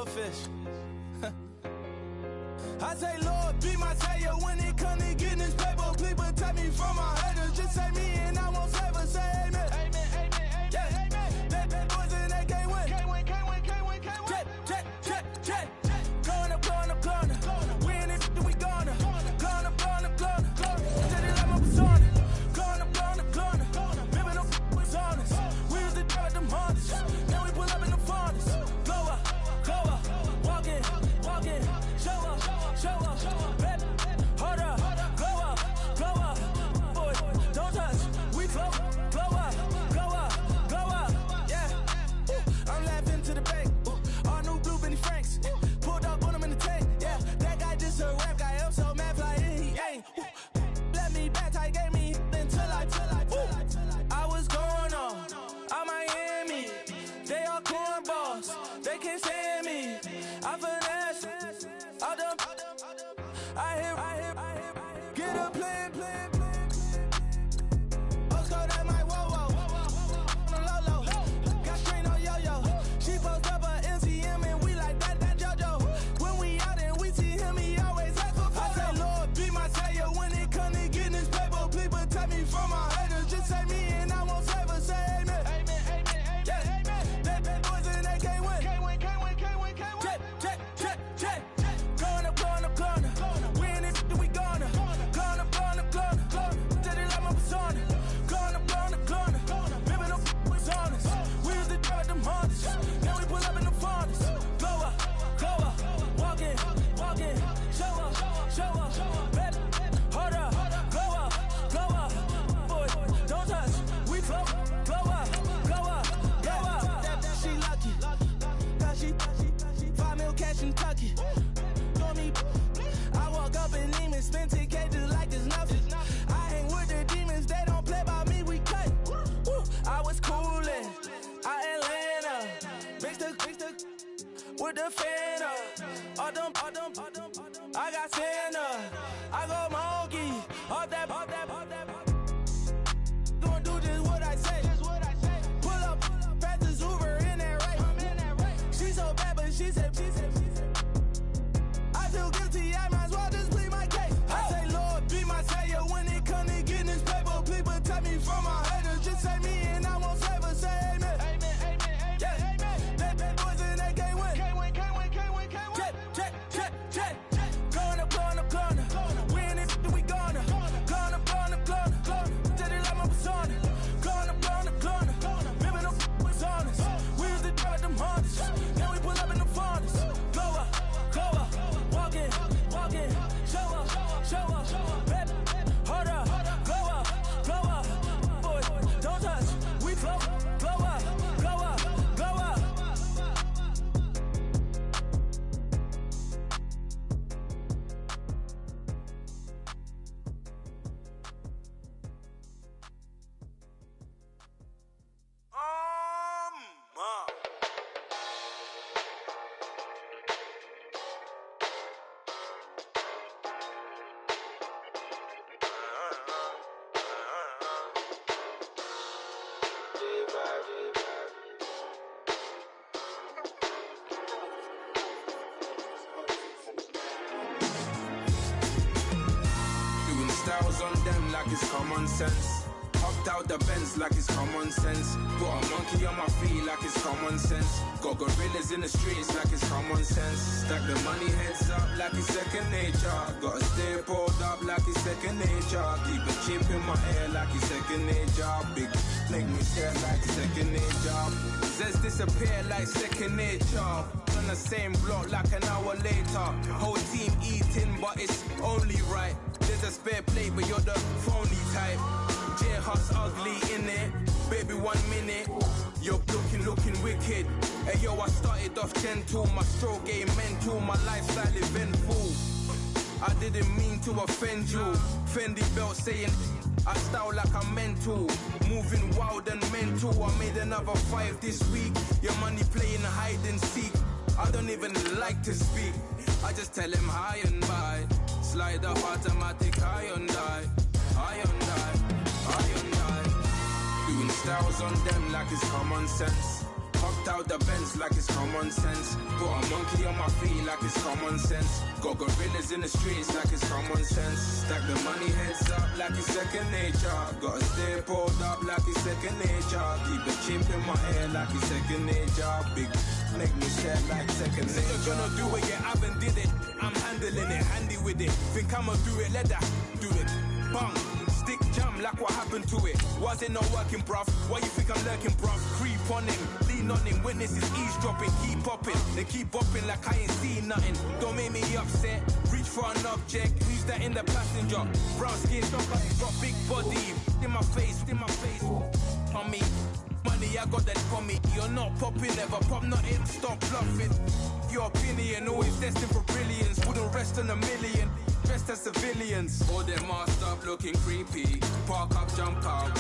Fish. I say, Lord, be my savior when it comes to getting this paper. Please protect me from my haters. Just say me and I won't flavor. Say amen. Amen, amen, amen, yeah. Amen. That boys in that can't win. Can't win, can't win, can't win, can't win. Jet. Blowing up. We in it, we gonna. Blowing up. Just like my persona. Blowing up. Living up was honest. We was the drive them hardest. Now we pull up in the furnace. Blow up. Walk plan. Osco, that my whoa. On the low. Got strain on yo-yo. She post up a MCM and we like that JoJo. When we out and we see him, he always ask for photo. I say, Lord, be my savior when it come to getting this paper. Please protect me from my haters. Just say me and I won't save her. Say amen. That boys and they can't win. Check. Corner. We in it, we gonna. Corner. Tell they like my persona. Corner. Remember the was honest. We used to drive them Hondas. Now we pull up in the Fondas. Glow up. Walk in. Show up. Baby, hold up. Glow up. Boy, don't touch. We glow up. She lucky. Cause she 5 mil cash in Kentucky. I walk up in demons, spend 10K just like it's nothing. I hang with the demons, they don't play by me, we cut. Woo. I was coolin' out Atlanta, mixed with the Fanta. All them, I got Santa. I go monkey, all that. Gonna do just what I say. Pull up, fast as Uber in that race. She so bad, but she said. I feel guilty, I might as well just plead my case. I say, Lord, be my savior when it come to getting this paper. Please protect me from my haters. Just say me and I won't save her. Say amen. That boys and they can't win. Check. Corner. We in it, we gonna. Corner. Tell they like my persona. Corner. Remember the was honest. We used to drive them Hondas. Now we pull up in the Fondas. Glow up. Walk in. Show up. Baby, hold up. Glow up. Boy, don't touch. We glow up. Styles on them like it's common sense. Hopped out the Benz like it's common sense. Put a monkey on my feet like it's common sense. Got gorillas in the streets like it's common sense. Stack the money heads up like it's second nature. Gotta stay pulled up like it's second nature. Keep a chip in my ear like it's second nature. Big make me stare like second nature. Says disappear like second nature. On the same block like an hour later. Whole team eating but it's only right. There's a spare plate but you're the phony type. J-Hut's ugly in it. Baby 1 minute. You're looking wicked. Hey yo, I started off gentle. My stroke game mental. My lifestyle eventful. I didn't mean to offend you. Fendi belt saying I style like I'm mental. Moving wild and mental. I made another 5 this week. Your money playing hide and seek. I don't even like to speak. I just tell him high and by. Slide up automatic high and die. Doing styles on them like it's common sense. Hopped out the Benz like it's common sense. Put a monkey on my feet like it's common sense. Got gorillas in the streets like it's common sense. Stack the money heads up like it's second nature. Gotta stay pulled up like it's second nature. Keep a chip in my ear like it's second nature. Big make me share like second nature. You're gonna do it, yeah, I haven't did it. I'm handling it, handy with it. Think I'ma do it, let that do it. Bang. Stick jam like what happened to it. Was it not working, bruv? Why you think I'm lurking, bruv? Creep on him, lean on him. Witnesses eavesdropping, keep popping. They keep bopping like I ain't seen nothing. Don't make me upset. Reach for an object. Who's that in the passenger? Brown skin, got big body. In my face. On me. Money, I got that for me. You're not popping, never pop nothing. Stop bluffing. Your opinion, always destined for brilliance. Wouldn't rest on a million. Dressed as civilians. All them masked up looking creepy. Park up, jump out,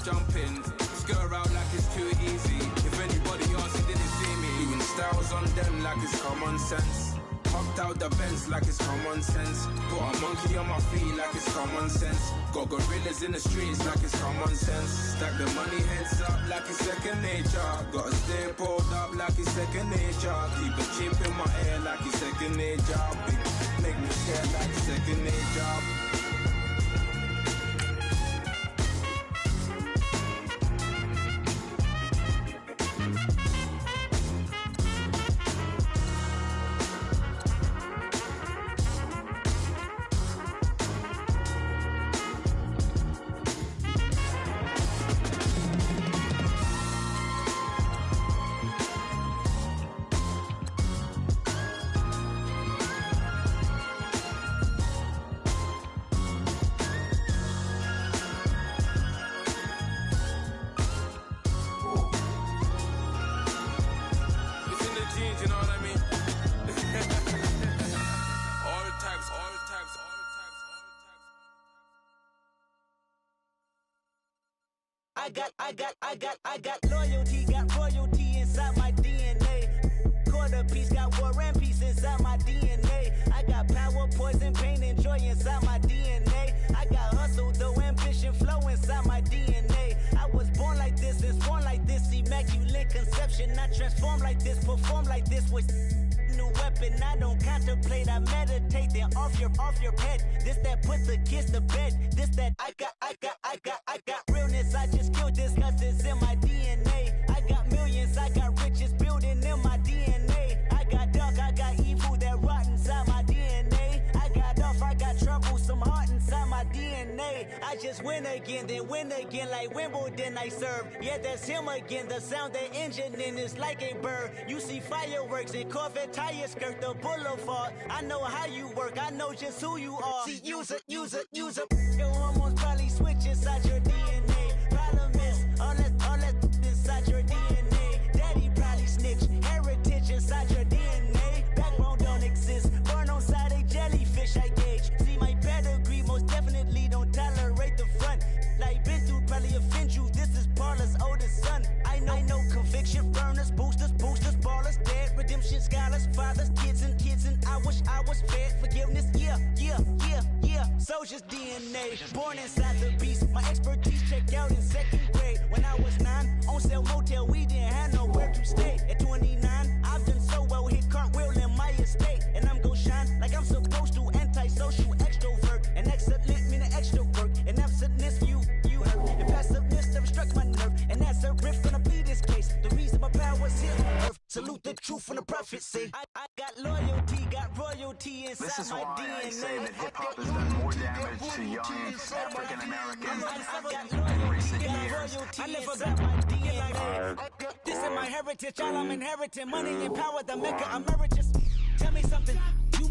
jump in. Skirt out like it's too easy. If anybody else, he didn't see me. Doing styles on them like it's common sense. Hopped out the Benz like it's common sense. Put a monkey on my feet like it's common sense. Got gorillas in the streets like it's common sense. Stack the money heads up like it's second nature. Gotta stay pulled up like it's second nature. Keep a chip in my ear like it's second nature. Big make me scared like second nature. I got loyalty, got royalty inside my DNA. Quarter piece, got war and peace inside my DNA. I got power, poison, pain, and joy inside my DNA. I got hustle, though ambition, flow inside my DNA. I was born like this, and born like this, immaculate conception. I transform like this, perform like this with new weapon. I don't contemplate, I meditate. Then off your head. This that put the kids to bed. This that I got realness. I just killed this 'cause it's in my DNA. I got millions, I got riches building in my DNA. I got dark, I got evil that rot inside my DNA. I got off, I got trouble, some heart inside my DNA. I just win again, then win again like Wimbledon I serve. Yeah, that's him again. The sound the engine in is like a bird. You see fireworks and Corvette tires skirt the boulevard. I know how you work, I know just who you are. See, use it. Your hormones probably switch inside your DNA. Problem is, all that inside your DNA. Daddy probably snitch, heritage inside your DNA. Backbone don't exist, born on side a jellyfish I gauge. See my pedigree, most definitely don't tolerate the front. Like been through, probably offend you, this is Paula's oldest son. I know conviction, burners, boosters, ballers, dead, redemption, scholars, fathers, kids and I wish I was fed. Forgiveness, yeah. Soldier's DNA, born inside the beast. My expertise checked out in second grade. When I was 9, on sale motel, we didn't have nowhere to stay. At 29, I've done so well, hit cartwheel in my estate. And I'm gon' shine like I'm supposed to, antisocial extrovert. And excellent meaning extra work. And absentness, you hurt. And passiveness never struck my nerve. And that's a riff, gonna be this case. The reason my power's here on earth. Salute the truth from the prophecy. I got loyalty, got royalty inside this is my why DNA. I say that hip-hop has done more damage to young African Americans in recent years. I never got my DNA. This is my heritage, all I'm inheriting. Money and power, the maker emeritus. Tell me something, you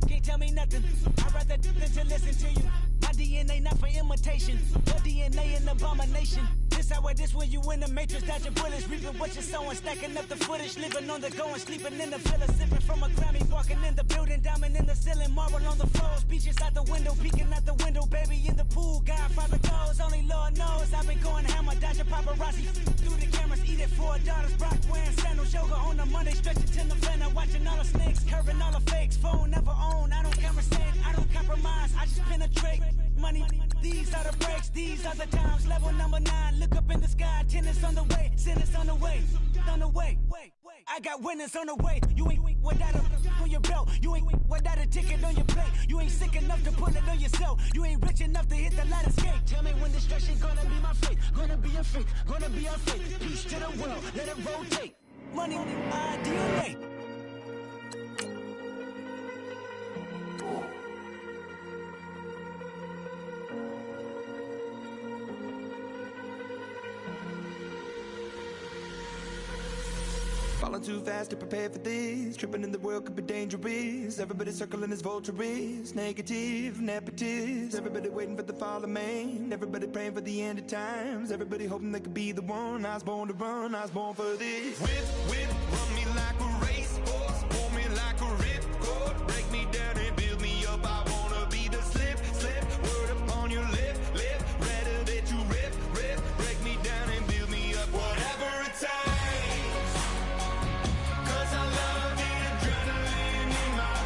can't tell me nothing. I'd rather than to listen to you. My DNA not for imitation. Your DNA an abomination. This how this when you in the matrix, dodging bullets, reaping what you're sowing, stacking up the footage, living on the go and sleeping in the villa, sipping from a Grammy, walking in the building, diamond in the ceiling, marble on the floors, beaches out the window, peeking out the window, baby in the pool, Godfather goes, only Lord knows, I've been going hammer, dodging paparazzi, through the cameras, eating 4 daughters, Brock wearing sandals, yoga on the Monday, stretching to November, watching all the snakes, curving all the fakes, phone never own, I don't conversate, I don't compromise, I just penetrate, money, these are the breaks, these are the times, level number 9, look up in the sky, tennis on the way, sentence on the way, I got winners on the way. You ain't without a on your belt. You ain't without a ticket on your plate. You ain't sick enough to pull it on yourself. You ain't rich enough to hit the ladder skate. Tell me when destruction gonna be my fate. Gonna be a fate, gonna be our fate. Peace to the world, let it rotate. Money, DNA. Falling too fast to prepare for this. Tripping in the world could be dangerous. Everybody circling as vultures. Negative, nepotist. Everybody waiting for the fall of man. Everybody praying for the end of times. Everybody hoping they could be the one. I was born to run, I was born for this. Whip, run me like a racehorse. Pull me like a ripcord. Break me down and build me up. I wanna be the slip. Word upon your lip. Rather that you rip. Break me down and build me up. Whatever it takes. I love the adrenaline in my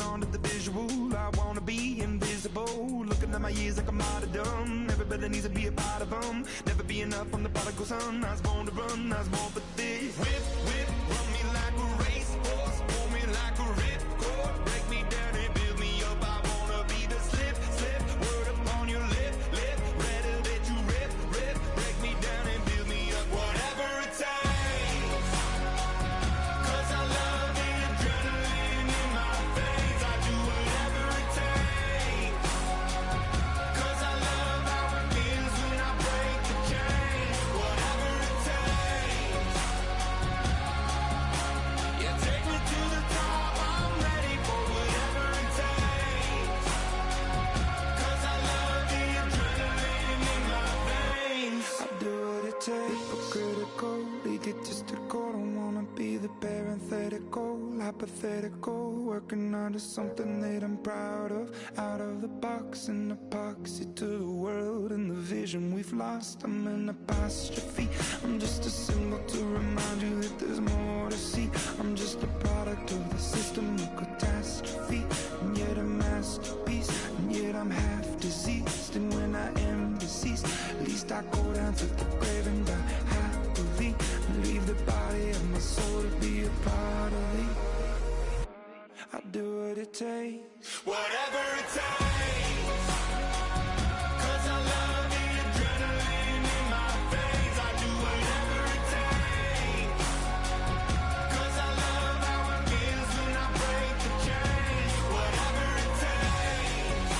on to the visual. I wanna be invisible, looking at my years like I'm martyrdom. Everybody needs to be a part of them. Never be enough, I'm the prodigal son. I was born to run, I was born for this. Whip, whip, run me like a racehorse, pull me like a ripcord. Break me down and build me up, I wanna be the slip, slip. Word upon your lip, lip. Rather that you rip, rip. Break me down and build me up, whatever it takes. Cause I love the adrenaline in my veins. I do whatever it takes. Cause I love how it feels when I break the chains. Whatever it takes. Yeah, take me to the top, I'm ready for whatever it takes. Cause I love the adrenaline in my veins. I do what it takes, but critical, egotistical. Don't wanna be the parenthetical, hypothetical. Working under something that I'm proud of. Out of the box, an epoxy to the world and the vision we've lost. I'm an apostrophe, I'm just a symbol to remind you that there's more to see. I'm just a product of the system of catastrophe, and yet a masterpiece, and yet I'm half diseased. And when I am deceased, at least I go down to the grave and die happily, and leave the body of my soul to be a part of me. I do what it takes, whatever it takes. Cause I love the adrenaline in my veins. I do whatever it takes. Cause I love how it feels when I break the chains. Whatever it takes.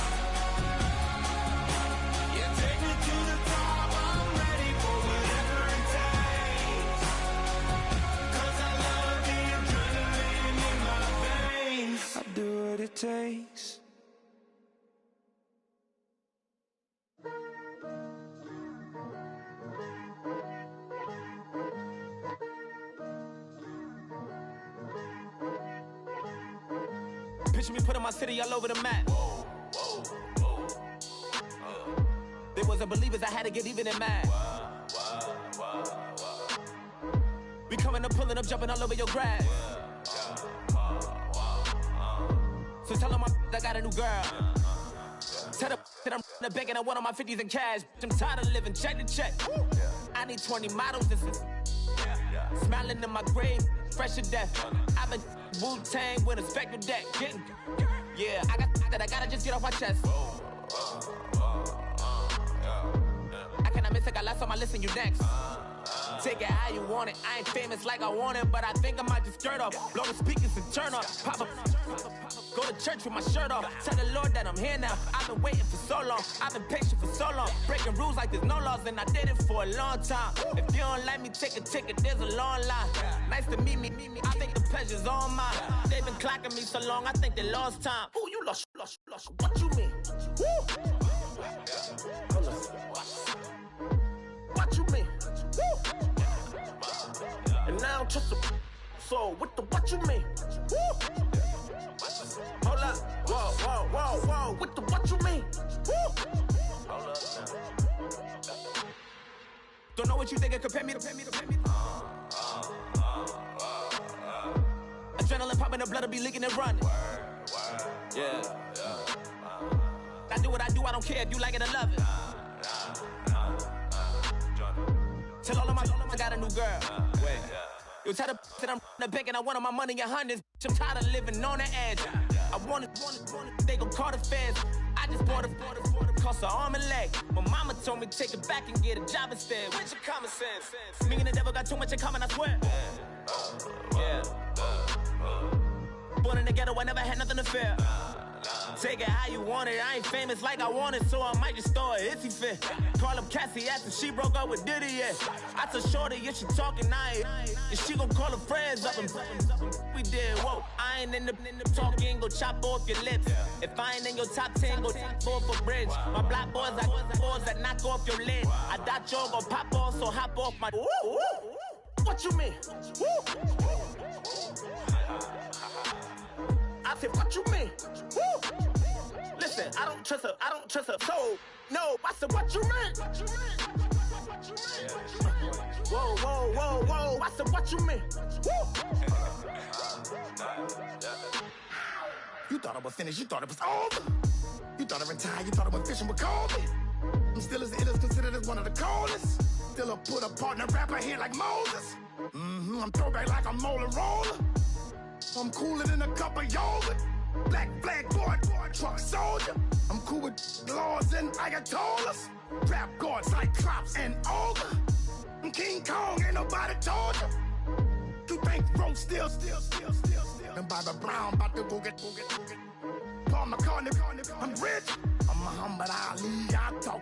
Yeah, take me to the top, I'm ready for whatever it takes. Cause I love the adrenaline in my veins. I do what it takes. Picture me putting my city all over the map. They wasn't believers, I had to get even and mad. We coming up, pulling up, jumping all over your grass. So tell them I got a new girl. Tell them that I'm in the bank and I want all my 50s in cash. I'm tired of living check to check. I need 20 models. This is smiling in my grave, fresh to death. I've been Wu-Tang with a spectral deck. Getting, yeah, I got that. I gotta just get off my chest. I cannot miss it. I last on my list and you next. Take it how you want it. I ain't famous like I want it, but I think I might just skirt off. Blow the speakers and turn off. Pop up. Go to church with my shirt off. Tell the Lord that I'm here now. I've been waiting for so long. I've been patient for so long. Breaking rules like there's no laws, and I did it for a long time. If you don't like me, take a ticket. There's a long line. Nice to meet me. I think the pleasure's all mine. They've been clocking me so long, I think they lost time. Ooh, you lost. What you mean? Woo! What you mean? Woo! And now I'm just a so what you mean? Woo! Hold up, whoa, what you mean? Woo! Hold up now. Don't know what you think it compare me to. Adrenaline popping, the blood'll be leaking and running. Yeah. I do what I do, I don't care if you like it or love it. Tell all of my I got a new girl. Wait. You tell the that I'm in the bank and I want all my money in hundreds. I'm tired of living on the edge. I want it, they gon' call the feds. I just bought a cost an arm and leg. My mama told me take it back and get a job instead. Where's your common sense? Me and the devil got too much in common, I swear. Yeah. Born in the ghetto, I never had nothing to fear. Take it how you want it. I ain't famous like I want it, so I might just throw a iffy fit. Call up Cassie after she broke up with Diddy, yeah. I told Shorty if she talking, I ain't. And she gon' call her friends up and we did, whoa. I ain't in the talking, go chop off your lips. If I ain't in your top 10, go top off a bridge. My black boys, I boys that knock off your lid. I doubt y'all gon' pop off, so hop off my. What you mean? I said, what you mean? Woo! Listen, I don't trust her, so, no, I said, what you mean? Whoa, I said, what you mean? Woo! You thought I was finished, you thought it was over. You thought I retired, you thought I went fishing with Kobe. I'm still as ill as considered as one of the coldest. Still a put a partner rapper here like Moses. I'm throwback like I'm Mola Roller. I'm cooler than a cup of yogurt. Black flag boy, truck soldier. I'm cool with laws and Ayatollahs. Rap gods like Klops and Olga. I'm King Kong, ain't nobody told you. You think Rose still. And Bobby Brown about to go get. Paul McCartney, I'm rich. I'm Muhammad Ali, I talk.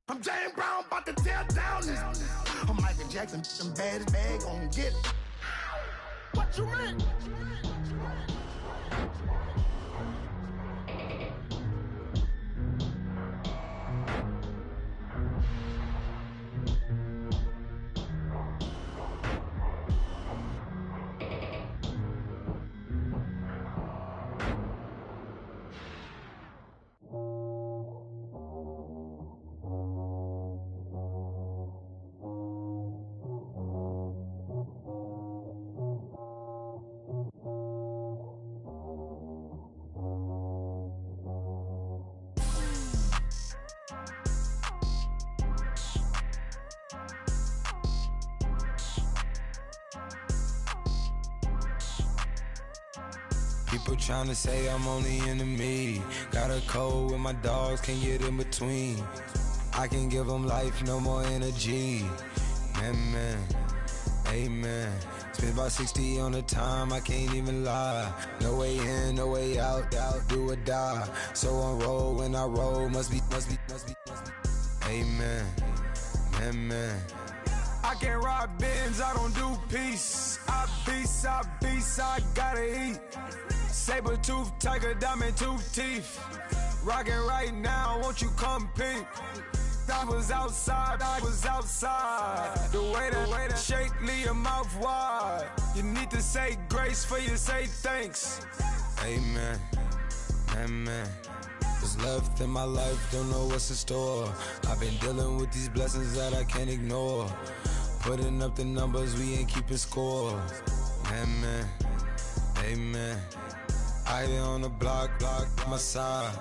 I'm James Brown, about to tear down this. I'm Michael Jackson, them bad as bad gon' get. What you mean? People tryna say I'm only enemy. Got a code with my dogs, can't get in between. I can give them life, no more energy. Man, amen. Spent about 60 on the time, I can't even lie. No way in, no way out, do or die. So on roll, when I roll, must be. Amen, man. I can't ride Benz, I don't do peace. I beast, I gotta eat. Saber tooth, tiger, diamond tooth teeth. Rockin' right now, won't you come peep? I was outside. The way that shake, leave your mouth wide. You need to say grace for you say thanks. Amen, what's left in my life, don't know what's in store. I've been dealing with these blessings that I can't ignore. Putting up the numbers, we ain't keeping score. Amen. I here on the block, my side.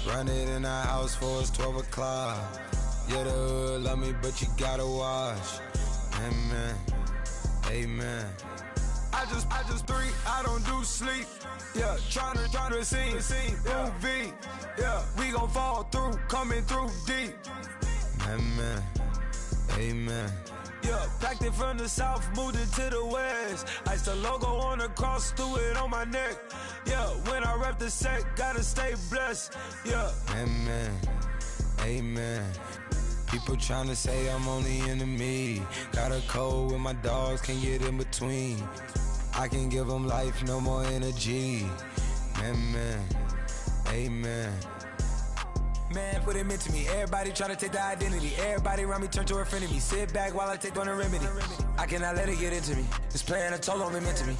Run it in the house for it's 12 o'clock. Yeah, the hood love me, but you gotta watch. Amen. I just three, I don't do sleep. Yeah, tryna see movie. Yeah, we gon' fall through, coming through deep. Amen. Yeah, packed it from the south, moved it to the west. Iced the logo on the cross, threw it on my neck. Yeah, when I rep the set, gotta stay blessed. Yeah. Amen. People tryna say I'm only enemy. Got a code with my dogs, can't get in between. I can give them life, no more energy. Amen. Man, what it meant to me. Everybody try to take the identity. Everybody around me turn to a friend of me. Sit back while I take on a remedy. I cannot let it get into me. It's playing a toll on me, meant to me.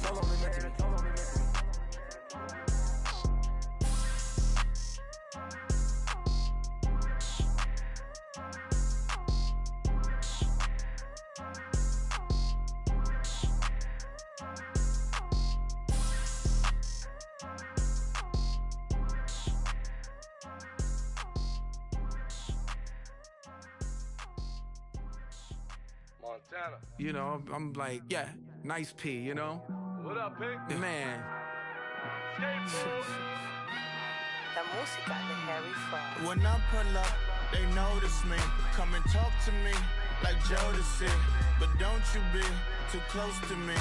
You know, I'm like, yeah, nice P, you know? What up, Pink? Man. When I pull up, they notice me. Come and talk to me like Jodeci. But don't you be too close to me.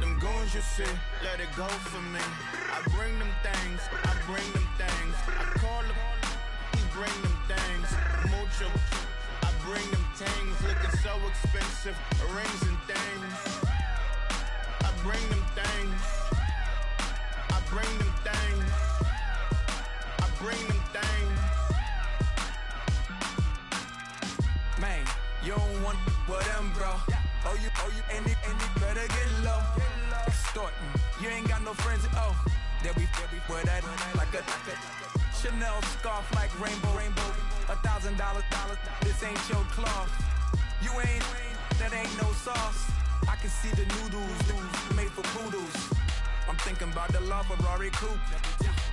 Them goons you see, let it go for me. I bring them things. I call them, he bring them things. Mucho. I bring them things, looking so expensive, rings and things. I bring them things. Man, you don't want with them, bro. Oh, you, and it better get low. Extorting, you ain't got no friends. Oh, they'll be wear that like a Chanel scarf like rainbow. $1,000, this ain't your cloth. You ain't, that ain't no sauce. I can see the noodles made for poodles. I'm thinking about the love Ferrari coupe.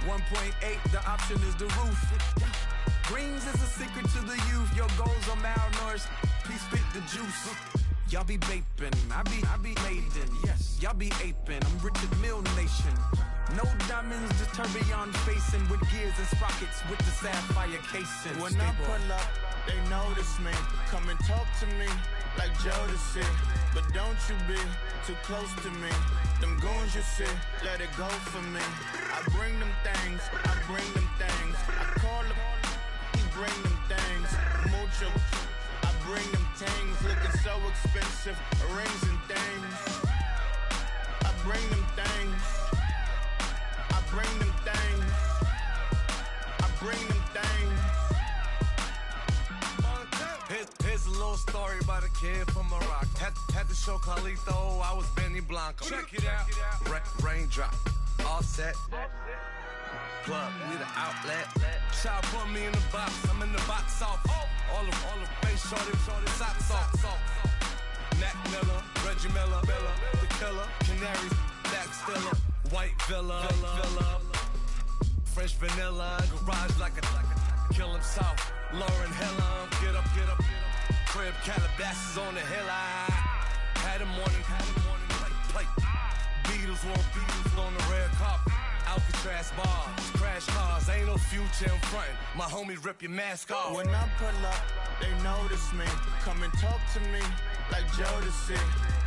1.8, the option is the roof. Greens is a secret to the youth. Your goals are malnourished. Please spit the juice. Y'all be vaping, I be laden. Yes, y'all be aping. I'm Richard Mill Nation. No diamonds, just tourbillon facing with gears and sprockets with the sapphire casing. When I pull up, they notice me. Come and talk to me like Jodeci. But don't you be too close to me. Them goons you see, let it go for me. I bring them things, I bring them things. I call them, he bring them things. Mucho, I bring them things. Looking so expensive, rings and things. I bring them things. I bring them things. I bring them things. Here's a little story about a kid from Morocco. Had to show Carlito I was Benny Blanco. Check it out. Raindrop, offset. Plug, need an outlet. Shot put me in the box. I'm in the box off. All the face shorty, socks off. Mac Miller, Reggie Miller, the killer, Canaries, Black Stiller, White Villa, Fresh vanilla, garage like a kill him soft. Lauren Hiller, get up. Crib Calabasas on the hill. I had a morning plate. Beatles on the red carpet. Alcatraz bars, crash cars, ain't no future in front. My homie rip your mask off. When I pull up, they notice me. Come and talk to me like Jodeci.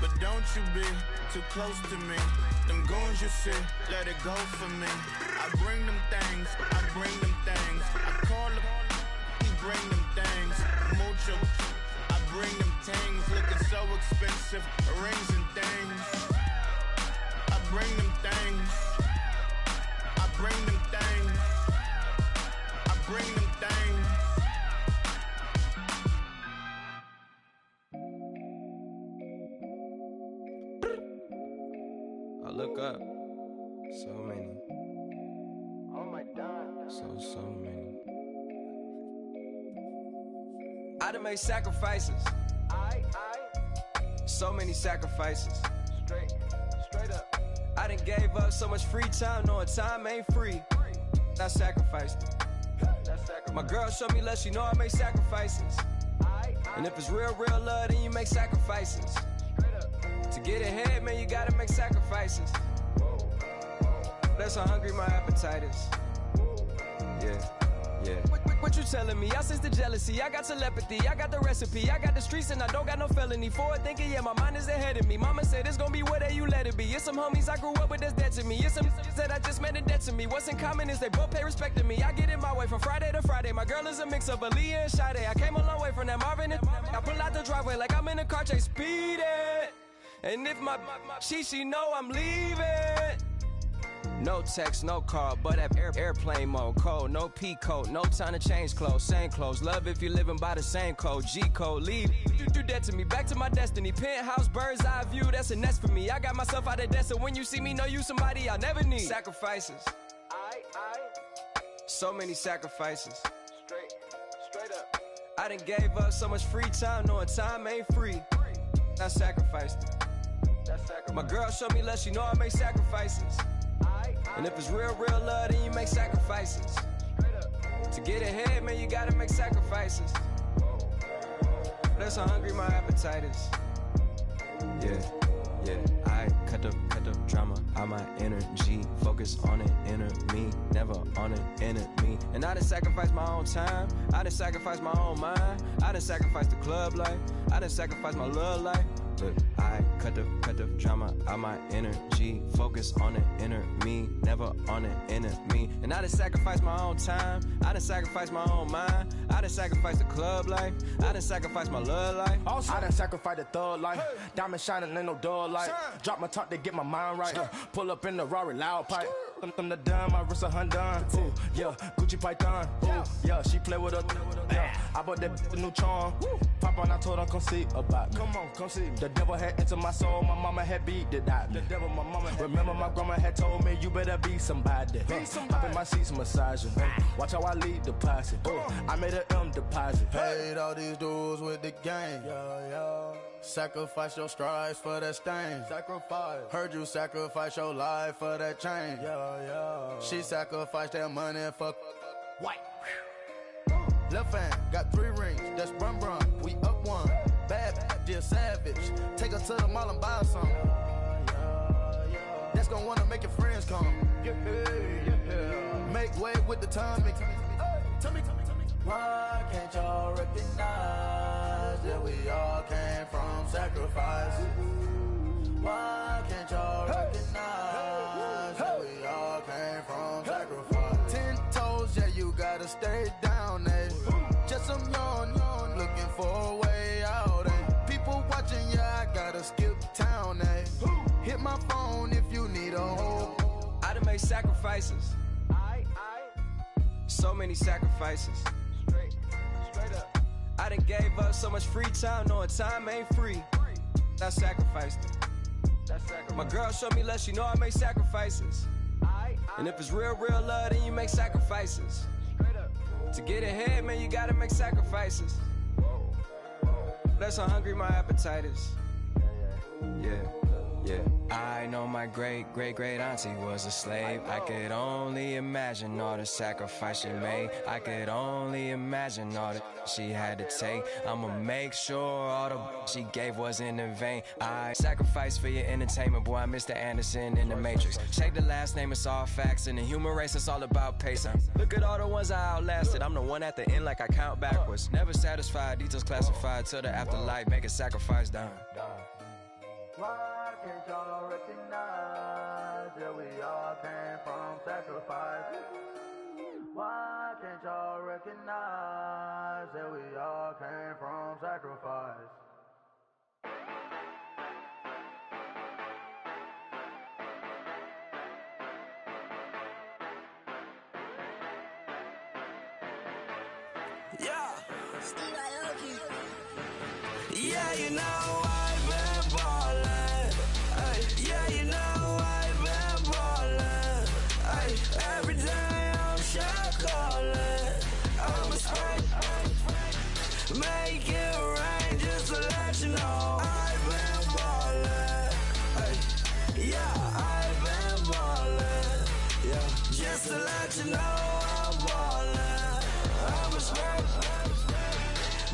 But don't you be too close to me. Them goons you see, let it go for me. I bring them things, I bring them things. I call them, he bring them things. Mucho, I bring them things. Looking so expensive, rings and things. I bring them things. I bring them things. I bring them things. I look up, so many. Oh my God. So many. I done made sacrifices. So many sacrifices. Straight up. I done gave up so much free time, knowing time ain't free. I sacrificed it. My girl showed me love, she know I make sacrifices. And if it's real love, then you make sacrifices. To get ahead, man, you gotta make sacrifices. That's how hungry my appetite is. Yeah. What you telling me? I sense the jealousy, I got telepathy, I got the recipe, I got the streets and I don't got no felony. Forward thinking, yeah, my mind is ahead of me. Mama said it's gonna be whatever you let it be. It's some homies I grew up with that's dead to me. It's some that I just met a debt to me. What's in common is they both pay respect to me. I get in my way from Friday to Friday. My girl is a mix of Aaliyah and Sade. I came a long way from that Marvin and I pull out the driveway like I'm in a car chase speeding. And if my she know I'm leaving. No text, no call, but at airplane mode. Code, no P code, no time to change clothes. Same clothes, love if you're living by the same code. G code, leave. You do that to me, back to my destiny. Penthouse, bird's eye view, that's a nest for me. I got myself out of debt, so when you see me, know you somebody I'll never need. Sacrifices. So many sacrifices. Straight up. I done gave up so much free time, knowing time ain't free. I sacrificed it. My girl showed me love, she know I make sacrifices. And if it's real love, then you make sacrifices. To get ahead, man, you gotta make sacrifices. That's how hungry my appetite is. Yeah. I cut the drama out my energy. Focus on an inner me, never on an enemy. And I done sacrificed my own time. I done sacrificed my own mind. I done sacrificed the club life. I done sacrificed my love life. But I cut the drama out my energy. Focus on the inner me, never on an enemy. And I done sacrificed my own time. I done sacrificed my own mind. I done sacrificed the club life. I done sacrificed my love life. Also, I done sacrificed the thug life. Hey. Diamond shining, ain't no dull light. Drop my top to get my mind right. Pull up in the Rari loud pipe. I'm the dime, my wrist a Hyundai. Ooh, yeah, Gucci Python. Ooh, yeah, she play with her. Yeah, I bought that new charm. Pop on, I told her come see about me. Come on, come see me. The devil had entered my soul, my mama had beat it out. The devil, my mama. Remember my grandma had told me you better be somebody. Hop in my seats, massaging. Watch how I lead the posse. I made an M deposit. Paid all these dudes with the gang. Sacrifice your strides for that stain. Sacrifice. Heard you sacrifice your life for that chain. Yeah. She sacrificed that money for white. Left hand got 3 rings. That's brum brum. We up one. Bad, dear savage. Take her to the mall and buy some. That's gonna wanna make your friends come. Yeah. Make way with the timing. Tell me. Why can't y'all recognize that we all came from sacrifice? Why can't y'all recognize that we all came from sacrifice? 10 toes, yeah, you gotta stay down, eh? Just some yawn, looking for a way out, eh? People watching, yeah, I gotta skip town, eh? Hit my phone if you need a hold. I done made sacrifices. So many sacrifices. Straight up. I done gave up so much free time, knowing time ain't free. I sacrificed it. My girl showed me love, she know I make sacrifices. And if it's real love, then you make sacrifices. To get ahead, man, you gotta make sacrifices. That's how hungry my appetite is. Yeah. I know my great auntie was a slave. I could only imagine all the sacrifice she made. I could only imagine all that she had to take. I'ma make sure all the she gave wasn't in vain. I sacrificed for your entertainment, boy. I'm Mr. Anderson in the Matrix. Check the last name, it's all facts. In the human race, it's all about pacing. Look at all the ones I outlasted. I'm the one at the end, like I count backwards. Never satisfied, details classified till the afterlife. Make a sacrifice done. Why can't y'all recognize that we all came from sacrifice? Why can't y'all recognize that we all came from sacrifice? Yeah. Yeah, you know I've been ballin'. Ay, yeah, you know I've been ballin'. Ay, every day I'm shot callin'. I'm a spray, make it rain just to let you know I've been ballin'. Ay, yeah, I've been ballin'. Yeah, just to let you know I'm ballin'. I'm a spray,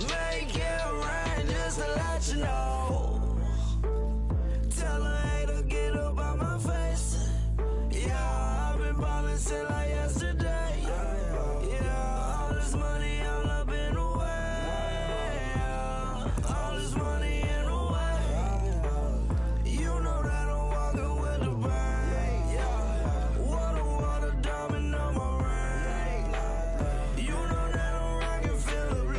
make it rain just to let you know. Tell a hater get up on my face. Yeah, I've been ballin' since like yesterday. Yeah, all this money all up in the way. Yeah, all this money in the way. You know that I'm walking with the bank. Yeah, water, diamond on my ring. You know that I'm rockin' feel the blue.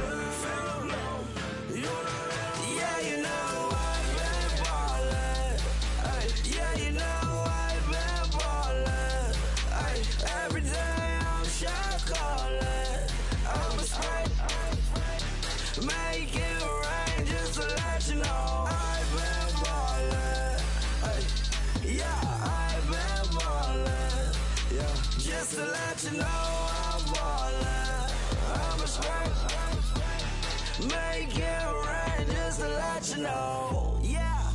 You know that, yeah, you know I've been ballin'. Ay, yeah, you know I've been ballin'. Ay, every day I'm shot callin'. I'm a spray, make it rain just to let you know I've been ballin'. Ay, yeah, I've been ballin'. Yeah, just to let you know I'm ballin'. I'm a spray, make it rain just to let you know. Yeah,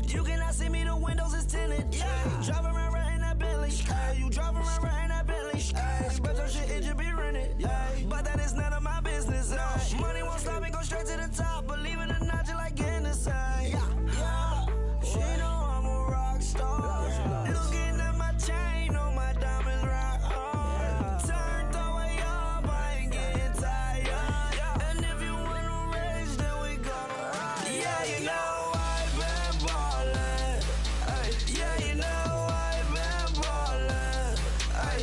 you cannot see me, the windows is tinted. Yeah, drive around right in that Bentley. Ay, you drive around right in that Bentley. Ay, but your shit, it just be rented. Yeah, but that is none of my business. Ay, money won't stop me, go straight to the top. Believe it or not, you like getting the same. Yeah, she know I'm a rock star. Looking at my chain, on my diamonds rock hard. Turned the way up, I ain't getting tired. And if you wanna race, then we gonna ride. Yeah, you know I've been ballin'. Ay, yeah, you know I've been ballin'. Ay,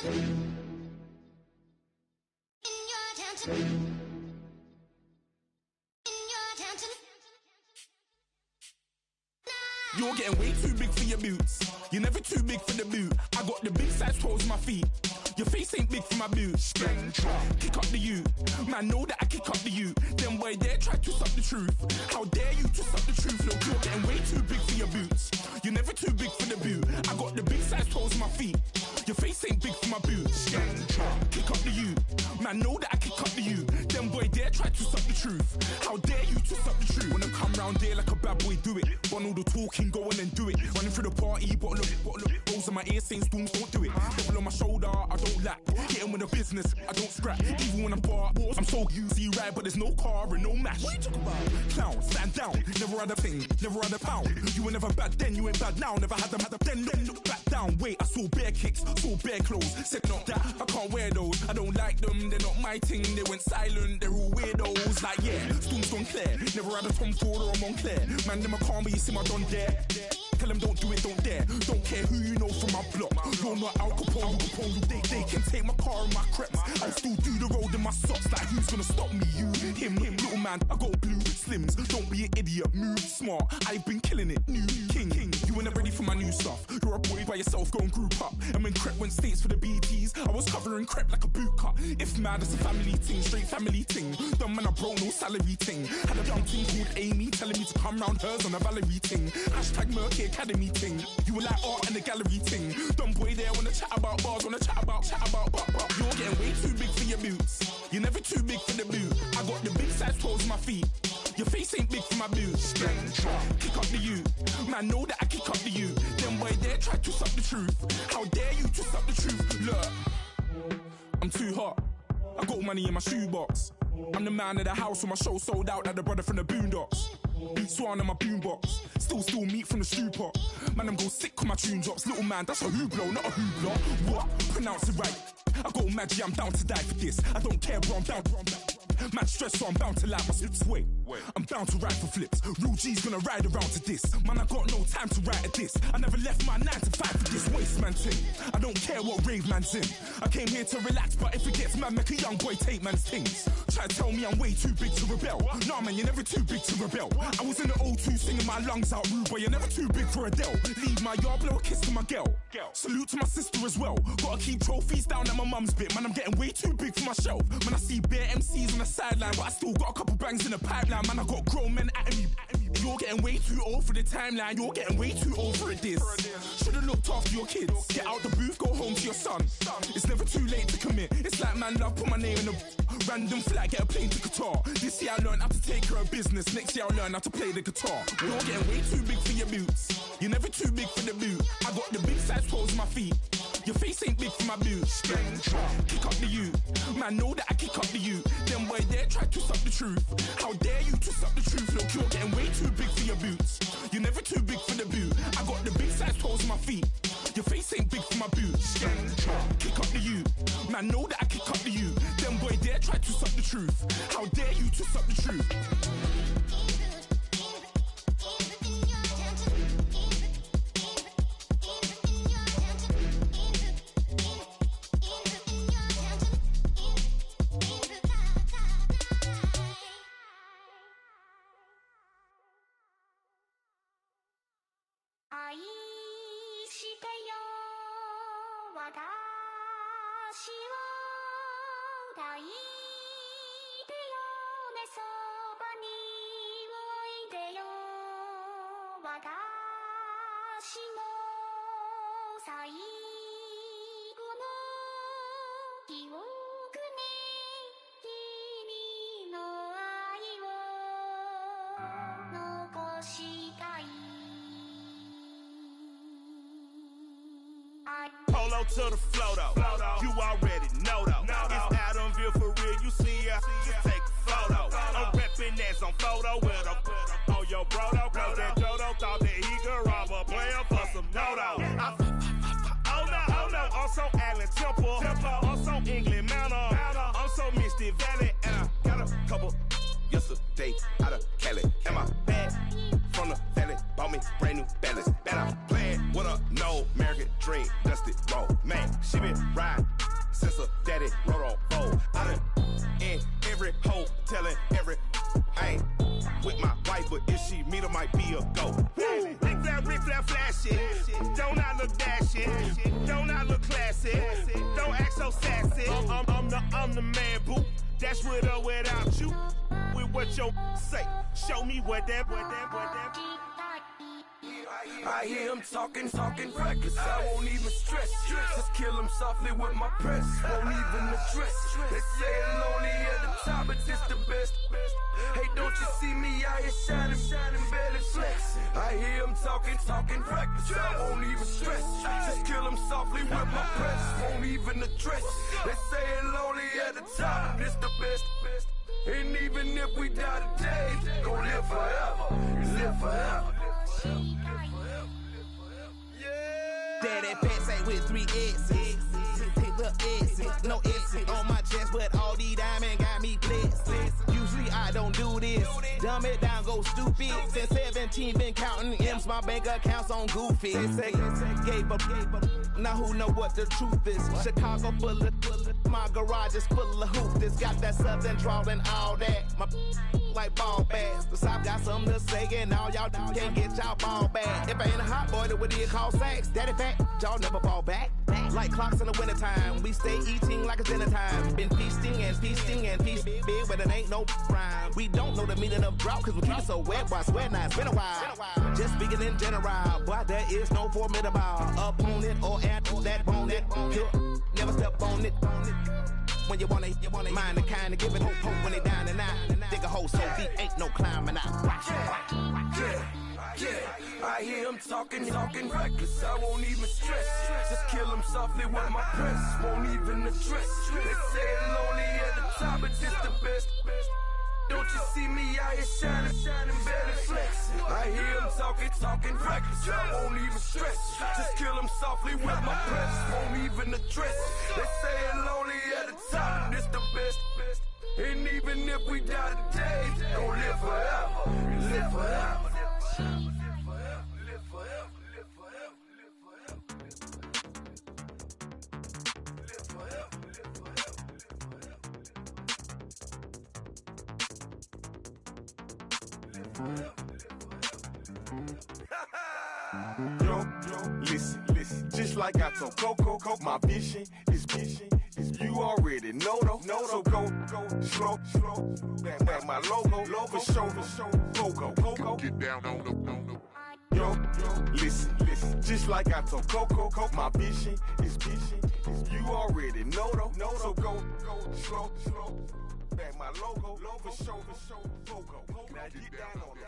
You're getting way too big for your boots. You're never too big for the boot. I got the big size toes on my feet. Your face ain't big for my boots. Kick up the you. Man, know that I kick up the you. Them boy there try to suck the truth. How dare you to suck the truth? Look, you're getting way too big for your boots. You're never too big for the boot. I got the big size toes on my feet. Your face ain't big for my boots. Kick up the you. Man, know that I kick up the you. Them boy there try to suck the truth. How dare you to suck the truth? Wanna come round there like a bad boy, do it. Want all the talking, go on and do it. Running through the party, bottle up. Rolls in my ear saying storms, don't do it. Devil on my shoulder, I don't lack. Hitting with a business, I don't scrap. Even when I'm bar, I'm so easy right, but there's no car and no match. What you talking about? Clown, stand down. Never had a thing, never had a pound. You were never bad then, you ain't bad now. Never had them, then look back down. Wait, I saw bare kicks, saw bare clothes. Said not that, I can't wear those. I don't like them, they're not my thing. They went silent, they're all weirdos. Like yeah, storms gone clear. Never had a Tom Ford or a Montclair. Man, them I can't be, you see my done there. Tell them don't do it, don't dare. Don't care who you know from my block. You're not Al Capone, they can take my car and my creps. I'll still do the road in my socks. Like who's gonna stop me? You, him, little man. I got blue slims. Don't be an idiot, move smart. I've been killing it, new king. You were never ready for my new stuff. You're a boy by yourself, go and group up. And when Crep went states for the BTs, I was covering Crep like a boot cut. If mad, it's a family ting, straight family ting. Dumb man, I broke no salary ting. Had a young ting called Amy telling me to come round hers on a Valerie ting. Hashtag Murky Academy ting. You were like art and the gallery ting. Dumb boy there wanna chat about bars, wanna chat about. You're getting way too big for your boots. You're never too big for the boot. I got the big size toes on my feet. Your face ain't big for my boots. Kick up the you. Man, know that I kick up the you. Them boy there try to suck the truth. How dare you to suck the truth? Look, I'm too hot. I got money in my shoebox. I'm the man of the house when my show sold out like the brother from the Boondocks. Beat Swan on my boombox. Still meat from the stew pot. Man, I'm go sick when my tune drops. Little man, that's a hooplo, not a hoopla. What? Pronounce it right. I go Maggie, I'm down to die for this. I don't care, bro, I'm down. Man stressed, so I'm bound to lie my slips. Wait, I'm bound to ride for flips. Real G's gonna ride around to this. Man, I got no time to write at this. I never left my 9 to 5 for this waste man thing. I don't care what rave man's in. I came here to relax, but if it gets mad, make a young boy take man's things. Try to tell me I'm way too big to rebel. Nah, man, you're never too big to rebel. I was in the O2 singing my lungs out rude, but you're never too big for Adele. Leave my yard, blow a kiss to my girl. Salute to my sister as well. Gotta keep trophies down at my mum's bit. Man, I'm getting way too big for my shelf. Man, I see bare MCs on the sideline, but I still got a couple bangs in the pipeline. Man, I got grown men at me. You're getting way too old for the timeline. You're getting way too old for a diss. Should've looked after your kids. Get out the booth, go home to your son. It's never too late to commit. It's like man love, put my name in a random flight, get a plane to Qatar. This year I learned how to take care of business. Next year I'll learn how to play the guitar. You're getting way too big for your boots. You're never too big for the boot. I got the big size toes on my feet. Your face ain't big for my boots. Kick up the you. Man, know that I kick up the you. Them boy there try to suck the truth. How dare you to suck the truth? Look, you're getting way too big for your boots. You're never too big for the boot. I got the big size toes on my feet. Your face ain't big for my boots. Kick up the you. Man, know that I kick up the you. Them boy there try to suck the truth. How dare you to suck the truth? Polo to the flow though, you already know though. It's Adamville for real, you see ya, just take a photo. I'm reppin' as on photo with a on your bro though, cause that Jodo thought that he could rob a player for some no-no. Oh no, I'm so Allen Temple, I'm so England Manor, I'm so Misty Valley, and I got a couple yesterday out of Cali, and my bag from the valley bought me brand new balance. Bet I'm playing with a no American dream, dusty road. Man, she been riding had it, roll on fold. I done in every hole, telling every I ain't with my wife, but if she meet her, might be a go. Rick flat, flashy. Don't I look dashy? Don't I look classy? Don't act so sassy. I'm the man, boo. That's with or without you. With what your say. Show me what that. I hear him talking reckless. I won't even stress. Just kill him softly with my press. Won't even address. They say it lonely at the top, but this the best. Hey, don't you see me out here shining, barely flex. I hear him talking reckless. I won't even stress. Just kill him softly with my press. Won't even address. They say it lonely at the top, but this the best. And even if we die today, gon' live forever. Live forever. Daddy pants ain't with 3 S's. Pick the S's, no S's on my chest, but all these diamonds got me blessed. Usually I don't do this. Dumb it down, go stupid. Since 17 been counting M's, my bank account's on goofy. Say gave up. Now who know what the truth is? Chicago full of my garage is full of hoopers. Got that southern drawl and all that. My like ball bags. The South got something to say, and all y'all can't get y'all ball back. If I ain't a hot boy, then what do you call sacks? Daddy fat, y'all never fall back. Like clocks in the wintertime, we stay eating like it's dinner time. Been feasting and feasting big, but it ain't no rhyme. We don't know the meaning of drought, cause we keep it so wet, boy, I swear now it's been a while. Just speaking in general, boy, there is no formidable opponent or at that bone it. Never step on it. When you want it, mind the kind of give it hope when they down and out. Dig a hole so deep, ain't no climbing out. Yeah, I hear him talking reckless. I won't even stress. Just kill him softly with my press. Won't even address. They say it lonely at the top, but this the best. Don't you see me out here shining, barely flex. I hear him talking reckless. I won't even stress. Just kill him softly with my press. Won't even address. They say it lonely at the top, this the best. And even if we die today, gon' live forever. Live forever. Yo, listen, just like I told Coco, my vision is you already know though. So go slow, back my logo, for show, go, get down on the. Yo, listen, just like I told Coco, my vision is you already know though. So go slow, back my logo, for show, go, now get down on it.